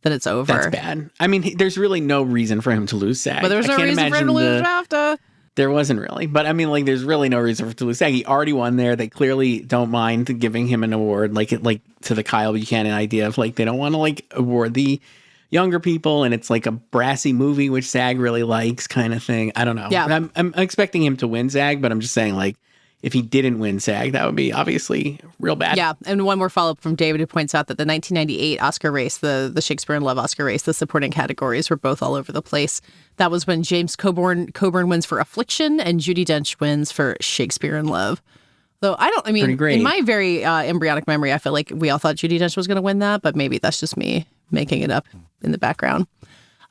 then it's over. That's bad. I mean, there's really no reason for him to lose SAG. But there's no reason for him to lose BAFTA. There wasn't really. But I mean, like, there's really no reason for him to lose SAG. He already won there. They clearly don't mind giving him an award, like to the Kyle Buchanan idea of like, they don't want to like award the younger people, and it's like a brassy movie, which SAG really likes, kind of thing. I don't know. Yeah. I'm expecting him to win SAG, but I'm just saying, like, if he didn't win SAG, that would be obviously real bad. Yeah. And one more follow-up from David, who points out that the 1998 Oscar race, the Shakespeare in Love Oscar race, the supporting categories were both all over the place. That was when James Coburn wins for Affliction and Judi Dench wins for Shakespeare in Love. Though in my very embryonic memory, I feel like we all thought Judi Dench was going to win that, but maybe that's just me making it up in the background.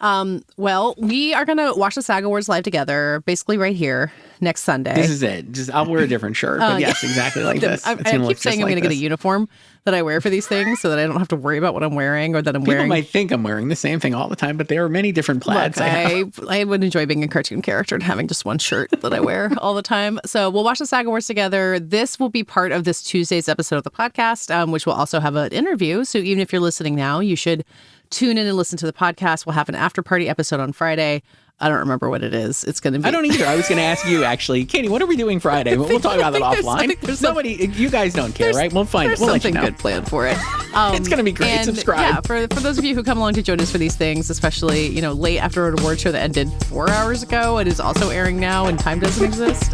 Well, we are going to watch the SAG Awards live together, basically right here next Sunday. This is it. I'll wear a different shirt, but yes, exactly like this. I keep saying I'm going to get a uniform that I wear for these things so that I don't have to worry about what I'm wearing or that I'm wearing. People might think I'm wearing the same thing all the time, but there are many different plaids. Look, I would enjoy being a cartoon character and having just one shirt that I wear all the time. So we'll watch the SAG Awards together. This will be part of this Tuesday's episode of the podcast, which will also have an interview. So even if you're listening now, you should tune in and listen to the podcast. We'll have an after party episode on Friday. I don't remember what it is. It's going to be. I don't either. I was going to ask you, actually. Katey, what are we doing Friday? We'll talk about that offline. Nobody, you guys don't care, right? We'll find it. We'll let you know. Good plan for it. It's going to be great. And subscribe. Yeah, for those of you who come along to join us for these things, especially, late after an award show that ended 4 hours ago and is also airing now and time doesn't exist.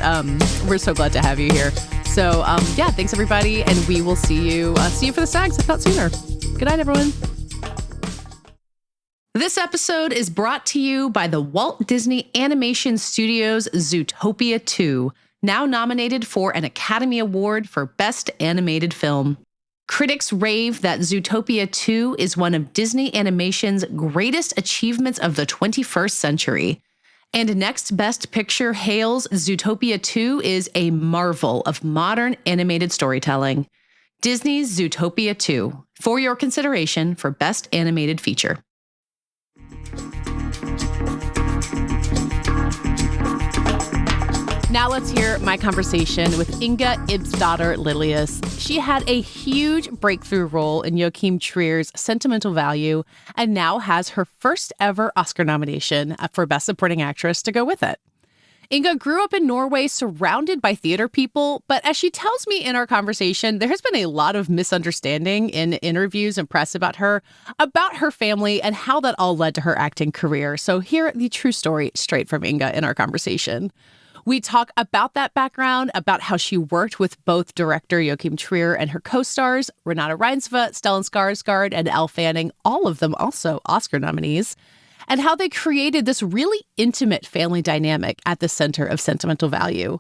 We're so glad to have you here. So, thanks everybody. And we will see you for the SAGs, if not sooner. Good night, everyone. This episode is brought to you by the Walt Disney Animation Studios' Zootopia 2, now nominated for an Academy Award for Best Animated Film. Critics rave that Zootopia 2 is one of Disney Animation's greatest achievements of the 21st century. And Next Best Picture hails Zootopia 2 is a marvel of modern animated storytelling. Disney's Zootopia 2, for your consideration for Best Animated Feature. Now let's hear my conversation with Inga Ibsdotter Lilleaas. She had a huge breakthrough role in Joachim Trier's Sentimental Value and now has her first ever Oscar nomination for Best Supporting Actress to go with it. Inga grew up in Norway surrounded by theater people, but as she tells me in our conversation, there has been a lot of misunderstanding in interviews and press about her family, and how that all led to her acting career. So hear the true story straight from Inga in our conversation. We talk about that background, about how she worked with both director Joachim Trier and her co-stars, Renate Reinsve, Stellan Skarsgård, and Elle Fanning, all of them also Oscar nominees, and how they created this really intimate family dynamic at the center of Sentimental Value.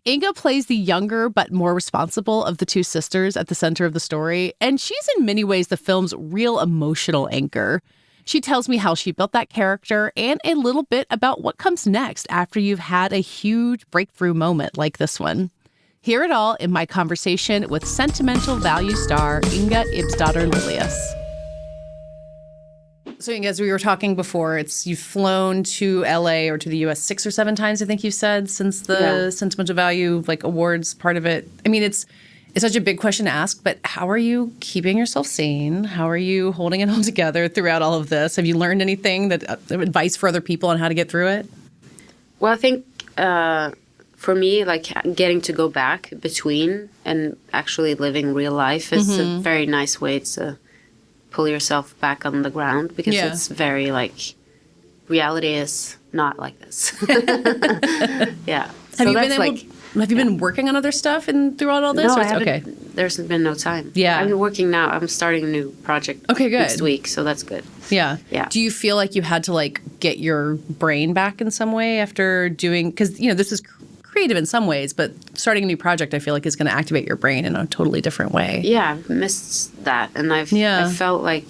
Inga plays the younger but more responsible of the two sisters at the center of the story, and she's in many ways the film's real emotional anchor. She tells me how she built that character and a little bit about what comes next after you've had a huge breakthrough moment like this one. Hear it all in my conversation with Sentimental Value star Inga Ibsdotter Lilleaas. So Inga, as we were talking before, you've flown to LA or to the US 6 or 7 times, I think you said, since the Sentimental Value awards part of it. I mean, it's such a big question to ask, but how are you keeping yourself sane? How are you holding it all together throughout all of this? Have you learned anything advice for other people on how to get through it? Well, I think for me, getting to go back between and actually living real life is a very nice way to pull yourself back on the ground, because it's very reality is not like this. Yeah. Have you been able Have you been working on other stuff throughout all this? No, or I haven't. Okay. There's been no time. Yeah. I'm working now. I'm starting a new project Okay, good. next week, so that's good. Yeah. Yeah. Do you feel like you had to like get your brain back in some way after doing, because, you know, this is creative in some ways, but starting a new project, I feel like is going to activate your brain in a totally different way. Yeah, I've missed that. And I felt like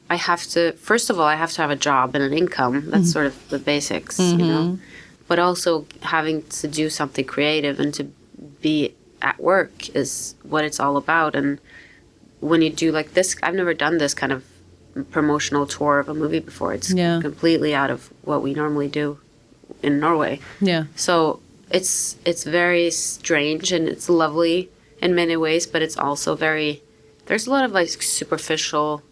I have to, first of all, I have to have a job and an income. That's sort of the basics, you know. But also having to do something creative and to be at work is what it's all about. And when you do like this, I've never done this kind of promotional tour of a movie before. It's completely out of what we normally do in Norway. Yeah. So it's very strange and it's lovely in many ways, but it's also very, there's a lot of like superficial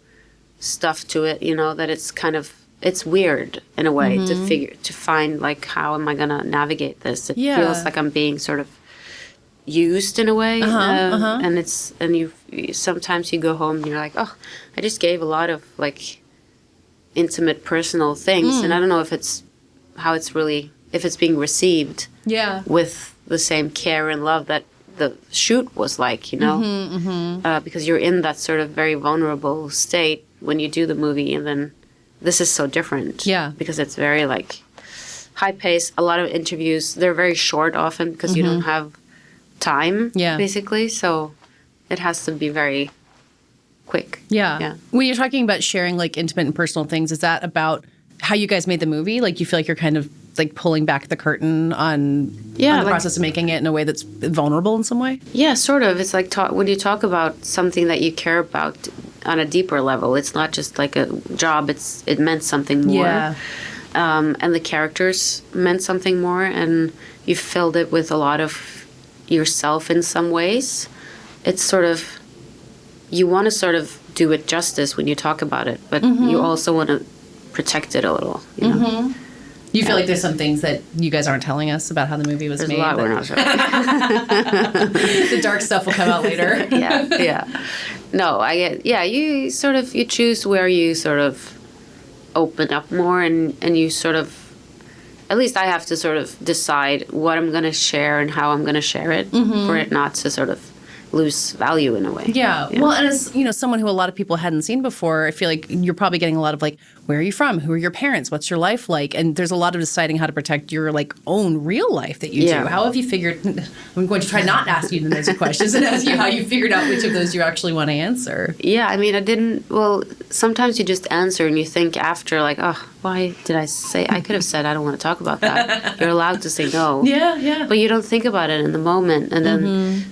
stuff to it, you know, that it's kind of, it's weird in a way to find like, how am I going to navigate this? It feels like I'm being sort of used in a way. And you sometimes you go home and you're like, oh, I just gave a lot of like intimate personal things. And I don't know if it's how it's really, if it's being received with the same care and love that the shoot was like, you know, because you're in that sort of very vulnerable state when you do the movie, and then this is so different. Yeah. Because it's very like high pace, a lot of interviews. They're very short often because you don't have time, basically. So it has to be very quick. Yeah. When you're talking about sharing like intimate and personal things, is that about how you guys made the movie? Like, you feel like you're kind of like pulling back the curtain on the process of making it in a way that's vulnerable in some way? Yeah, sort of. It's like when you talk about something that you care about on a deeper level, it's not just like a job, it meant something more. Yeah. And the characters meant something more, and you filled it with a lot of yourself in some ways. It's sort of, you want to sort of do it justice when you talk about it, but you also want to protect it a little, you know? You feel like there's some things that you guys aren't telling us about how the movie was made? There's a lot we're not sure. The dark stuff will come out later. No, you sort of, you choose where you sort of open up more, and you sort of, at least I have to sort of decide what I'm going to share and how I'm going to share it for it not to sort of lose value in a way. Yeah. Well, and as, you know, someone who a lot of people hadn't seen before, I feel like you're probably getting a lot of like, where are you from? Who are your parents? What's your life like? And there's a lot of deciding how to protect your like own real life that you do. How have you figured, I'm going to try not to ask you the nosy questions and ask you how you figured out which of those you actually want to answer. Yeah, I mean, sometimes you just answer and you think after like, oh, why did I say, I could have said I don't want to talk about that. You're allowed to say no. Yeah. But you don't think about it in the moment. And then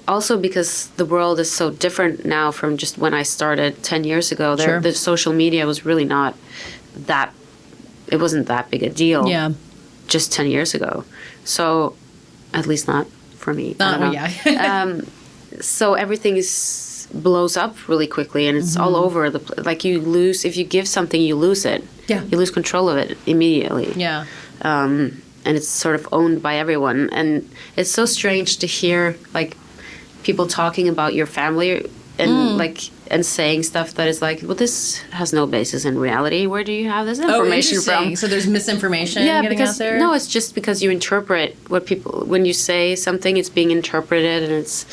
also because the world is so different now from just when I started 10 years ago. The social media was really not that, it wasn't that big a deal just 10 years ago. So, at least not for me. So everything blows up really quickly, and it's all over like you lose, if you give something, you lose it. Yeah. You lose control of it immediately. Yeah. And it's sort of owned by everyone. And it's so strange to hear like people talking about your family and and saying stuff that is like, well, this has no basis in reality. Where do you have this information from? So there's misinformation getting out there? No, it's just because you interpret what people, when you say something, it's being interpreted, and it's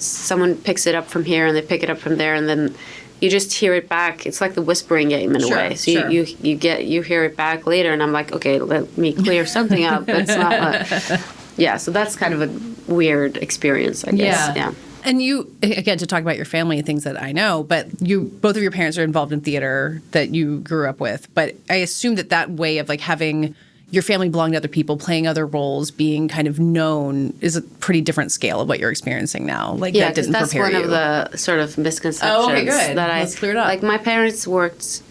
someone picks it up from here and they pick it up from there, and then you just hear it back. It's like the whispering game in a way. So you hear it back later, and I'm like, okay, let me clear something up. That's not so that's kind of a weird experience, I guess. Yeah. And you, again, to talk about your family and things that I know, but both of your parents are involved in theater that you grew up with. But I assume that way of like having your family belong to other people, playing other roles, being kind of known is a pretty different scale of what you're experiencing now. Like that didn't prepare you. That's one of the sort of misconceptions. Oh, okay, good. Let's clear it up. Like my parents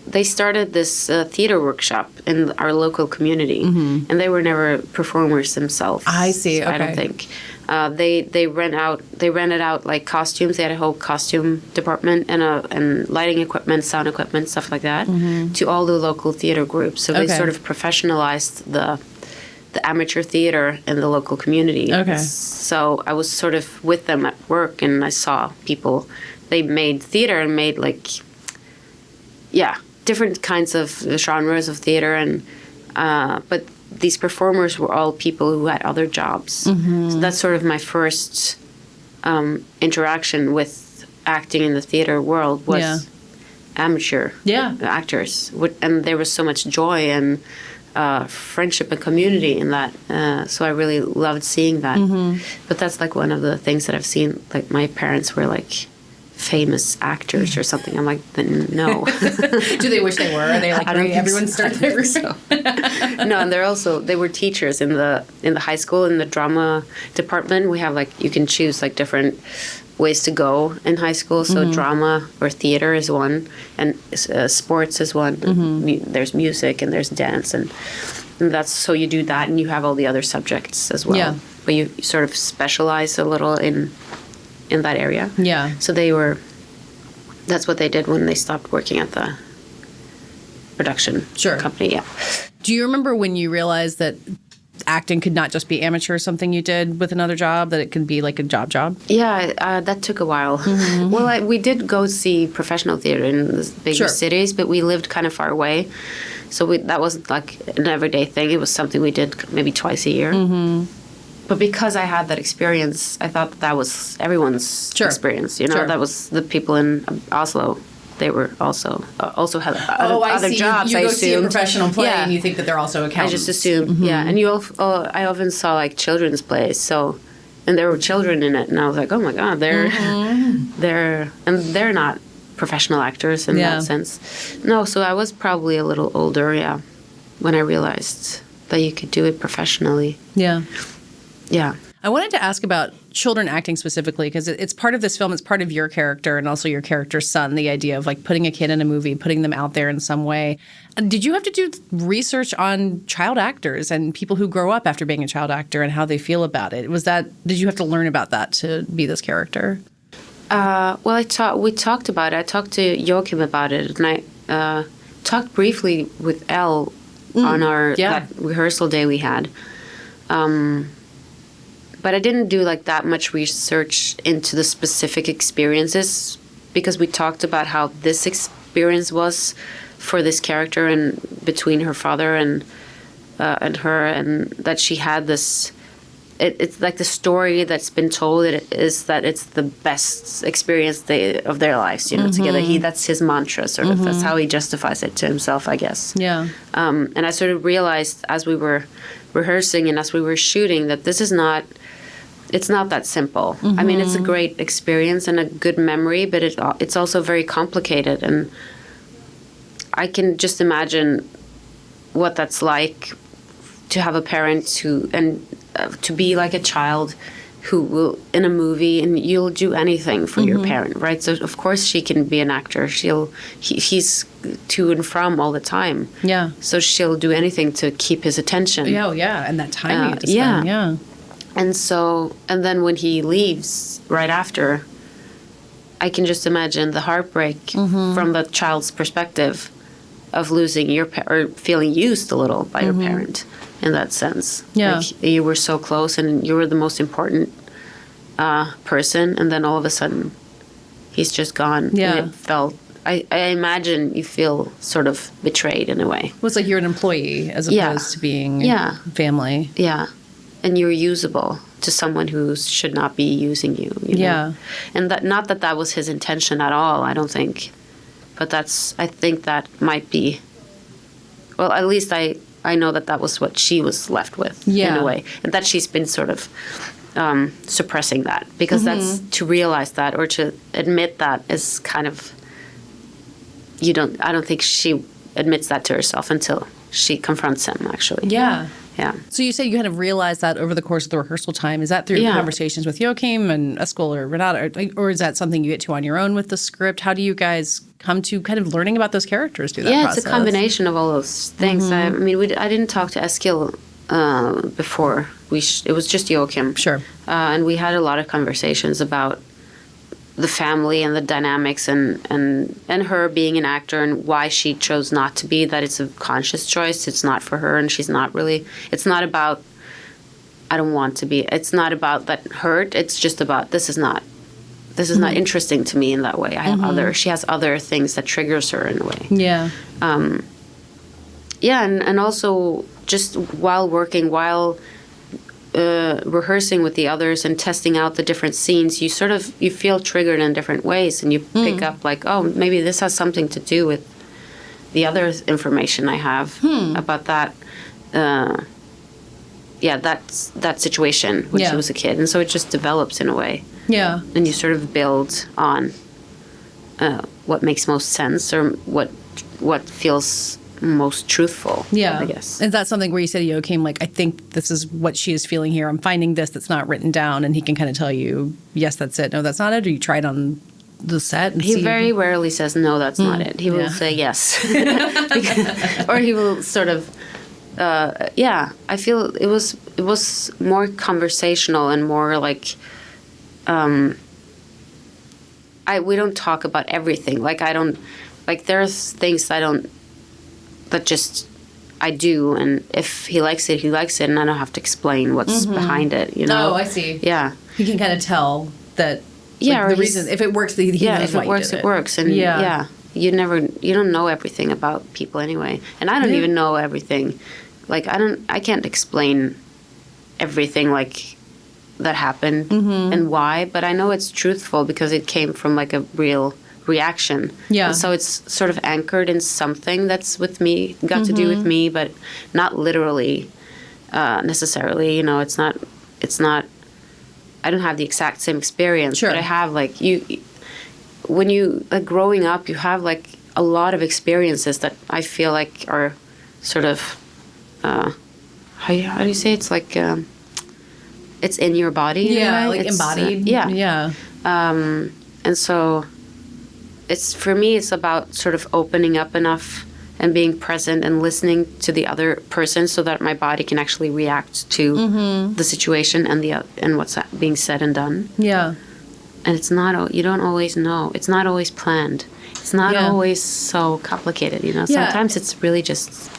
they started this theater workshop in our local community, and they were never performers themselves. I see. Okay. I don't think. They rented out like costumes. They had a whole costume department and lighting equipment, sound equipment, stuff like that, to all the local theater groups. So they sort of professionalized the amateur theater in the local community. Okay. So I was sort of with them at work, and I saw people. They made theater and made like different kinds of genres of theater, and But these performers were all people who had other jobs. So that's sort of my first interaction with acting in the theater world was amateur actors. And there was so much joy and friendship and community in that. So I really loved seeing that. But that's like one of the things that I've seen. Like my parents were like famous actors or something. I'm like, no. Do they wish they were? Are they like, everyone start their so. No, and they were teachers in the high school in the drama department. We have like, you can choose like different ways to go in high school. So drama or theater is one, and sports is one. There's music and there's dance, and that's, so you do that, and you have all the other subjects as well. Yeah. But you sort of specialize a little in that area. Yeah. So that's what they did when they stopped working at the production company. Yeah. Do you remember when you realized that acting could not just be amateur, something you did with another job, that it could be like a job? Yeah, that took a while. Well, we did go see professional theater in the bigger cities, but we lived kind of far away. So that wasn't like an everyday thing. It was something we did maybe twice a year. But because I had that experience, I thought that was everyone's experience. You know, that was the people in Oslo. They were also had other jobs. You go see a professional play and you think that they're also accountants. I just assumed, And I often saw like children's plays, and there were children in it, and I was like, oh my god, they're not professional actors in that sense. No, so I was probably a little older, when I realized that you could do it professionally. Yeah. Yeah. I wanted to ask about children acting specifically, because it's part of this film. It's part of your character and also your character's son, the idea of like putting a kid in a movie, putting them out there in some way. Did you have to do research on child actors and people who grow up after being a child actor and how they feel about it? Did you have to learn about that to be this character? Well, we talked about it. I talked to Joachim about it, and I talked briefly with Elle on our that rehearsal day we had. But I didn't do like that much research into the specific experiences, because we talked about how this experience was for this character and between her father and her, and that she had this. It's like the story that's been told. It is that it's the best experience of their lives, together. That's his mantra, sort of. That's how he justifies it to himself, I guess. Yeah. And I sort of realized as we were rehearsing and as we were shooting that this is not. It's not that simple. I mean, it's a great experience and a good memory, but it's also very complicated. And I can just imagine what that's like to have a parent to be like a child who will, in a movie, and you'll do anything for your parent, right? So, of course, she can be an actor. He's to and from all the time. Yeah. So she'll do anything to keep his attention. Oh, yeah. And that time you have to spend. Yeah. And then when he leaves right after, I can just imagine the heartbreak from the child's perspective of losing or feeling used a little by your parent in that sense. Yeah. Like you were so close and you were the most important person, and then all of a sudden he's just gone. Yeah. And it felt, I imagine you feel sort of betrayed in a way. Well, it's like you're an employee as opposed to being family. Yeah. And you're usable to someone who should not be using you. Yeah. And not that was his intention at all, I don't think. But I think that might be, well, at least I know that was what she was left with in a way. And that she's been sort of suppressing that. Because that's, to realize that or to admit that is kind of, I don't think she admits that to herself until she confronts him, actually. Yeah. Yeah. So you say you kind of realized that over the course of the rehearsal time. Is that through conversations with Joachim and Eskil or Renata? Or is that something you get to on your own with the script? How do you guys come to kind of learning about those characters through that process? Yeah, it's a combination of all those things. I mean, I didn't talk to Eskil before. It was just Joachim. Sure. And we had a lot of conversations about the family and the dynamics and her being an actor and why she chose not to be, that it's a conscious choice. It's not for her, and she's not really, it's not about, I don't want to be, it's not about that hurt. It's just about, this is not interesting to me in that way. She has other things that triggers her in a way. Yeah. yeah, and also just while working, while rehearsing with the others and testing out the different scenes, you feel triggered in different ways, and you pick up like, oh, maybe this has something to do with the other information I have about that. That situation when she was a kid, and so it just develops in a way. Yeah, and you sort of build on what makes most sense or what feels most truthful. Yeah, I guess. Is that something where you said, came like, I think this is what she is feeling here. I'm finding this that's not written down, and he can kind of tell you, yes, that's it. No, that's not it. Or you try it on the set. And he very rarely says, no, that's not it. He will say yes, or he will sort of. I feel it was more conversational and more like. We don't talk about everything. Like I don't, like there's things that I do, and if he likes it, and I don't have to explain what's behind it. Oh, I see. Yeah, he can kind of tell that. Yeah, the reason if it works, he knows if it works, it works, and you don't know everything about people anyway, and I don't even know everything. Like I can't explain everything like that happened and why, but I know it's truthful because it came from like a real reaction. Yeah. And so it's sort of anchored in something that's with me, got to do with me, but not literally necessarily. It's not. I don't have the exact same experience, but I have like when you like growing up, you have like a lot of experiences that I feel like are sort of how do you say, it's like it's in your body. Yeah, right? like it's, embodied. Yeah. And so for me, it's about sort of opening up enough and being present and listening to the other person so that my body can actually react to the situation and what's being said and done. Yeah. And it's not, you don't always know. It's not always planned. It's not always so complicated, Sometimes it's really just,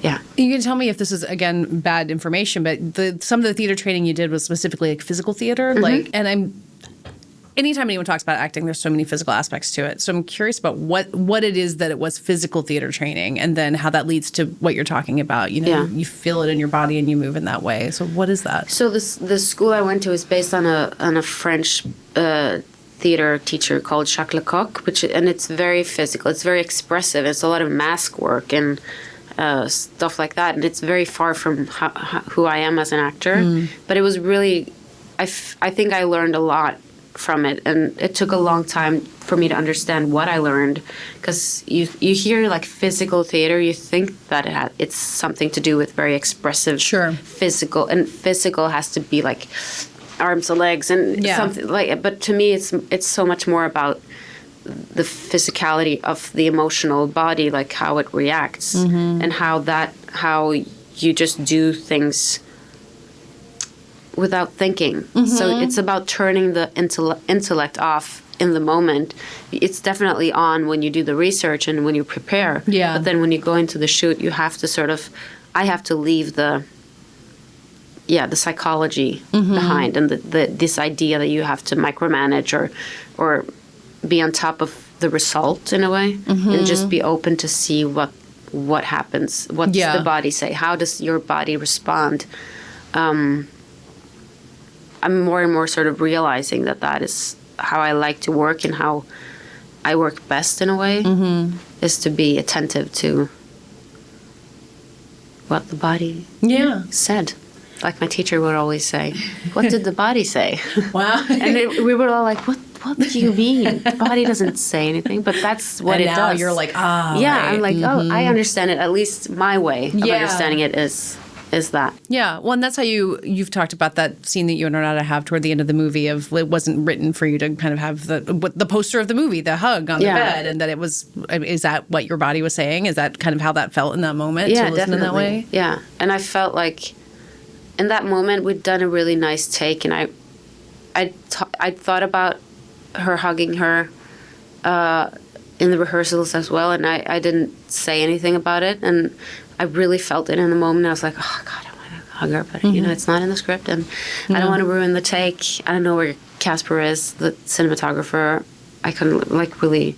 You can tell me if this is, again, bad information, but some of the theater training you did was specifically like physical theater. Anytime anyone talks about acting, there's so many physical aspects to it. So I'm curious about what it is that it was physical theater training, and then how that leads to what you're talking about. You feel it in your body and you move in that way. So what is that? So the school I went to is based on a French theater teacher called Jacques Lecoq, and it's very physical. It's very expressive. It's a lot of mask work and stuff like that, and it's very far from who I am as an actor. But it was really, I think I learned a lot from it, and it took a long time for me to understand what I learned, because you hear like physical theater, you think that it's something to do with very expressive, physical, and physical has to be like arms and legs and something like. But to me, it's so much more about the physicality of the emotional body, like how it reacts and how you just do things without thinking. So it's about turning the intellect off in the moment. It's definitely on when you do the research and when you prepare. Yeah. But then when you go into the shoot, you have to I have to leave the psychology behind, and this idea that you have to micromanage or be on top of the result in a way, and just be open to see what happens. What does the body say? How does your body respond? I'm more and more sort of realizing that is how I like to work, and how I work best in a way, is to be attentive to what the body said. Like my teacher would always say, "What did the body say?" Wow. And we were all like, "What do you mean? The body doesn't say anything," but that's what it does. And now you're like, right. I'm like, oh, I understand it. At least my way of understanding it is that. Yeah. Well, and that's how you've talked about that scene that you and Renata have toward the end of the movie of it wasn't written for you to kind of have the poster of the movie, the hug on the bed, and that it was. Is that what your body was saying? Is that kind of how that felt in that moment? Yeah, to listen definitely. In that way? Yeah. And I felt like in that moment we'd done a really nice take, and I thought about her hugging her in the rehearsals as well, and I didn't say anything about it, and I really felt it in the moment. I was like, oh God, I want to hug her, but it's not in the script, and I don't want to ruin the take. I don't know where Casper is, the cinematographer. I couldn't really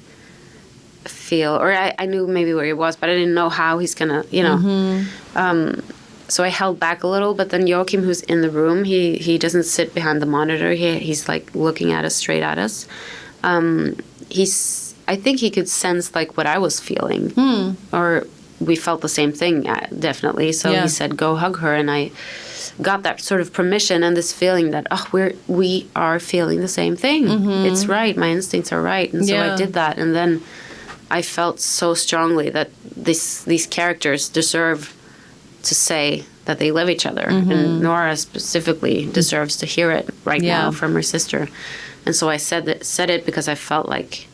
feel, or I knew maybe where he was, but I didn't know how he's gonna, so I held back a little. But then Joachim, who's in the room, he doesn't sit behind the monitor. He's like looking at us, straight at us. I think he could sense like what I was feeling, or we felt the same thing, definitely. So he said, "Go hug her," and I got that sort of permission and this feeling that we are feeling the same thing. It's right. My instincts are right, and so I did that, and then I felt so strongly that these characters deserve to say that they love each other, and Nora specifically deserves to hear it right now from her sister. And so I said it because I felt like,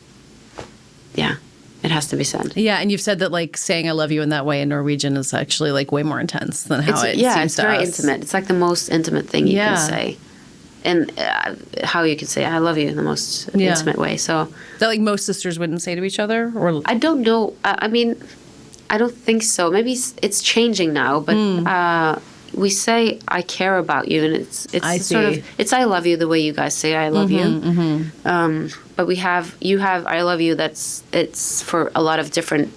it has to be said. Yeah, and you've said that like saying "I love you" in that way in Norwegian is actually like way more intense than how it seems to us. It's very intimate. It's like the most intimate thing you can say. And how you can say "I love you" in the most intimate way. So that like most sisters wouldn't say to each other, or I don't know. I mean, I don't think so. Maybe it's changing now, but we say "I care about you," and it's sort of it's "I love you" the way you guys say "I love you." But you have "I love you" it's for a lot of different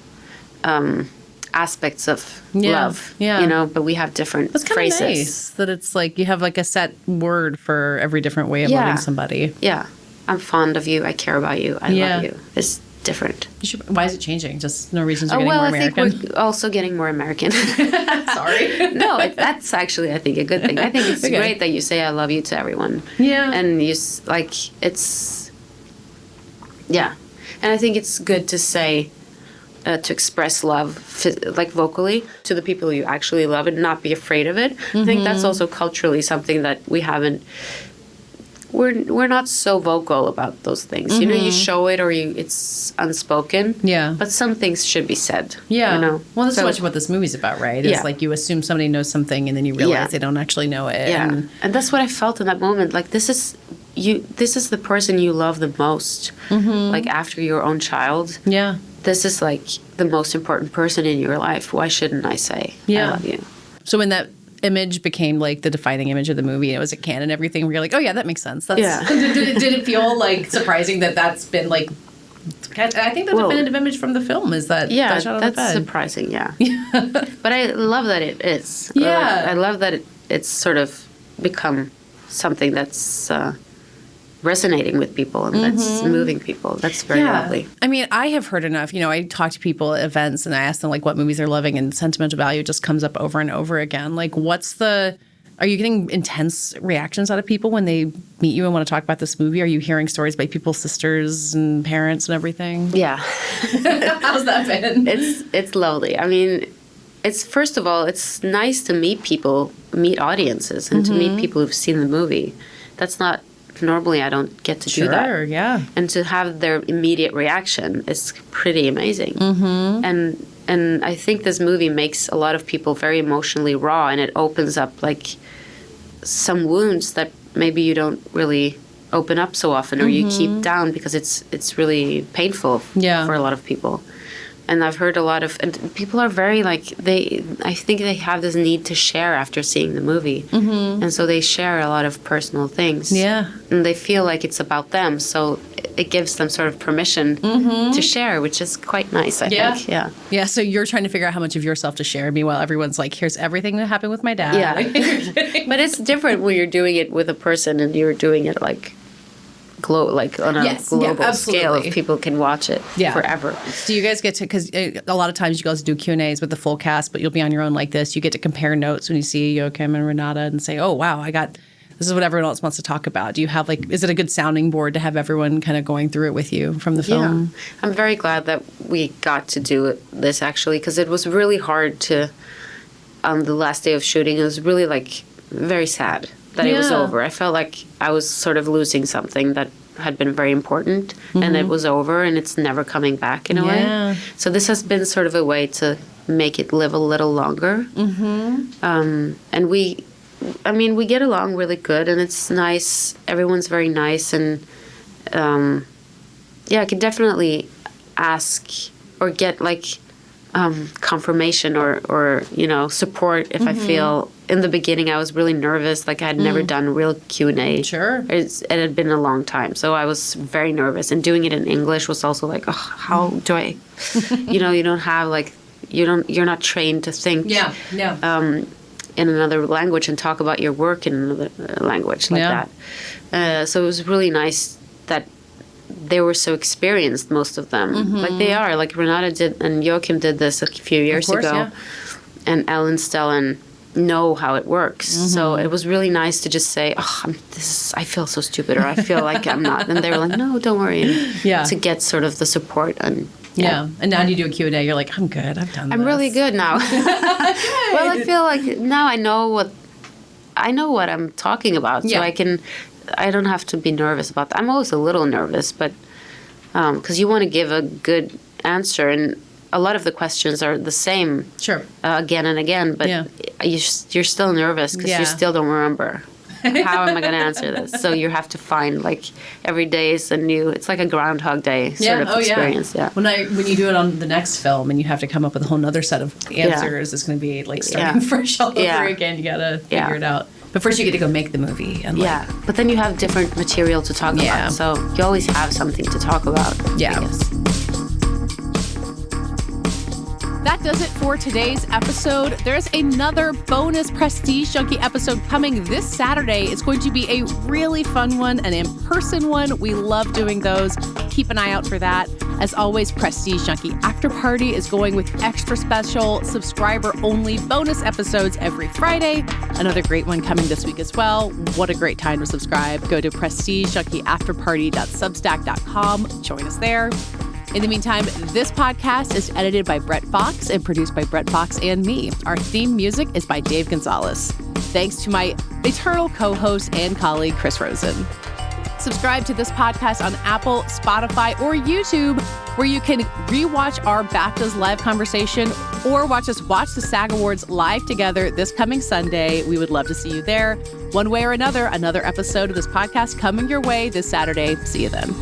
aspects of love. Yeah. But we have different phrases. That's nice that it's like you have like a set word for every different way of loving somebody. Yeah. I'm fond of you. I care about you. I love you. It's different. Why is it changing? Just Norwegians are getting more American? I think we're also getting more American. Sorry. No, that's actually, I think, a good thing. I think it's great that you say "I love you" to everyone. Yeah. And and I think it's good to say, to express love, like vocally, to the people you actually love and not be afraid of it. I think that's also culturally something that we haven't. We're not so vocal about those things. You show it or it's unspoken. Yeah. But some things should be said. Yeah. Well, that's so much what this movie's about, right? It's like you assume somebody knows something and then you realize they don't actually know it. Yeah. And that's what I felt in that moment. Like, this is the person you love the most. Like, after your own child. Yeah. This is like the most important person in your life. Why shouldn't I say "I love you"? So when that image became like the defining image of the movie, and it was a canon and everything, where you're like, oh yeah, that makes sense. Did it feel like surprising that's been like, I think the definitive image from the film is that shot on the bed. That's surprising. But I love that it is. I love that it's sort of become something that's resonating with people and that's moving people. That's very lovely. I mean, I have heard enough. I talk to people at events and I ask them like what movies they're loving, and sentimental value just comes up over and over again. Like, are you getting intense reactions out of people when they meet you and want to talk about this movie? Are you hearing stories by people's sisters and parents and everything? Yeah. How's that been? It's lovely. I mean, first of all, it's nice to meet audiences and to meet people who've seen the movie. That's not normally I don't get to do that. Sure, yeah. And to have their immediate reaction is pretty amazing. And I think this movie makes a lot of people very emotionally raw, and it opens up like some wounds that maybe you don't really open up so often, or you keep down because it's really painful for a lot of people. And I've heard and people are very like, I think they have this need to share after seeing the movie. And so they share a lot of personal things. Yeah. And they feel like it's about them. So it gives them sort of permission to share, which is quite nice, I think. Yeah. Yeah. So you're trying to figure out how much of yourself to share. Meanwhile, everyone's like, here's everything that happened with my dad. Yeah. But it's different when you're doing it with a person and you're doing it like on a global scale of people can watch it forever. Do you guys get to, because a lot of times you guys do Q&As with the full cast, but you'll be on your own like this. You get to compare notes when you see Joachim and Renata and say, oh, wow, this is what everyone else wants to talk about. Do you have is it a good sounding board to have everyone kind of going through it with you from the film? Yeah. I'm very glad that we got to do this actually, because it was really hard on the last day of shooting, it was really very sad that it was over. I felt like I was sort of losing something that had been very important, and it was over, and it's never coming back in a way. So this has been sort of a way to make it live a little longer. And we get along really good, and it's nice. Everyone's very nice, and I could definitely ask or get confirmation or support if I feel. In the beginning, I was really nervous. Like I had never done real Q&A. Sure. It had been a long time, so I was very nervous. And doing it in English was also like, oh, how do I? You don't have like you're not trained to think. In another language and talk about your work in another language like that. So it was really nice that they were so experienced, most of them. Like they are. Like Renata did and Joachim did this a few years ago. And Ellen Stellan know how it works. So it was really nice to just say, oh, I feel so stupid, or I feel like I'm not. And they were like, no, don't worry. And to get sort of the support. And and now you do a Q&A, you're like, I'm good, I've done this. I'm really good now. Well, I feel like now I know what I'm talking about, so I don't have to be nervous about that. I'm always a little nervous, but because you want to give a good answer, and a lot of the questions are the same again and again, but you're still nervous because you still don't remember. How am I going to answer this? So you have to find, like, every day is a new, it's like a Groundhog Day sort of experience. When you do it on the next film and you have to come up with a whole nother set of answers, it's going to be like starting fresh all over again. You got to figure it out. But first you get to go make the movie. And but then you have different material to talk about. So you always have something to talk about. I guess. That does it for today's episode. There's another bonus Prestige Junkie episode coming this Saturday. It's going to be a really fun one, an in-person one. We love doing those. Keep an eye out for that. As always, Prestige Junkie After Party is going with extra special, subscriber-only bonus episodes every Friday. Another great one coming this week as well. What a great time to subscribe. Go to prestigejunkie.substack.com. Join us there. In the meantime, this podcast is edited by Brett Fox and produced by Brett Fox and me. Our theme music is by Dave Gonzalez. Thanks to my eternal co-host and colleague, Chris Rosen. Subscribe to this podcast on Apple, Spotify, or YouTube, where you can rewatch our BAFTAs live conversation or watch us watch the SAG Awards live together this coming Sunday. We would love to see you there. One way or another episode of this podcast coming your way this Saturday. See you then.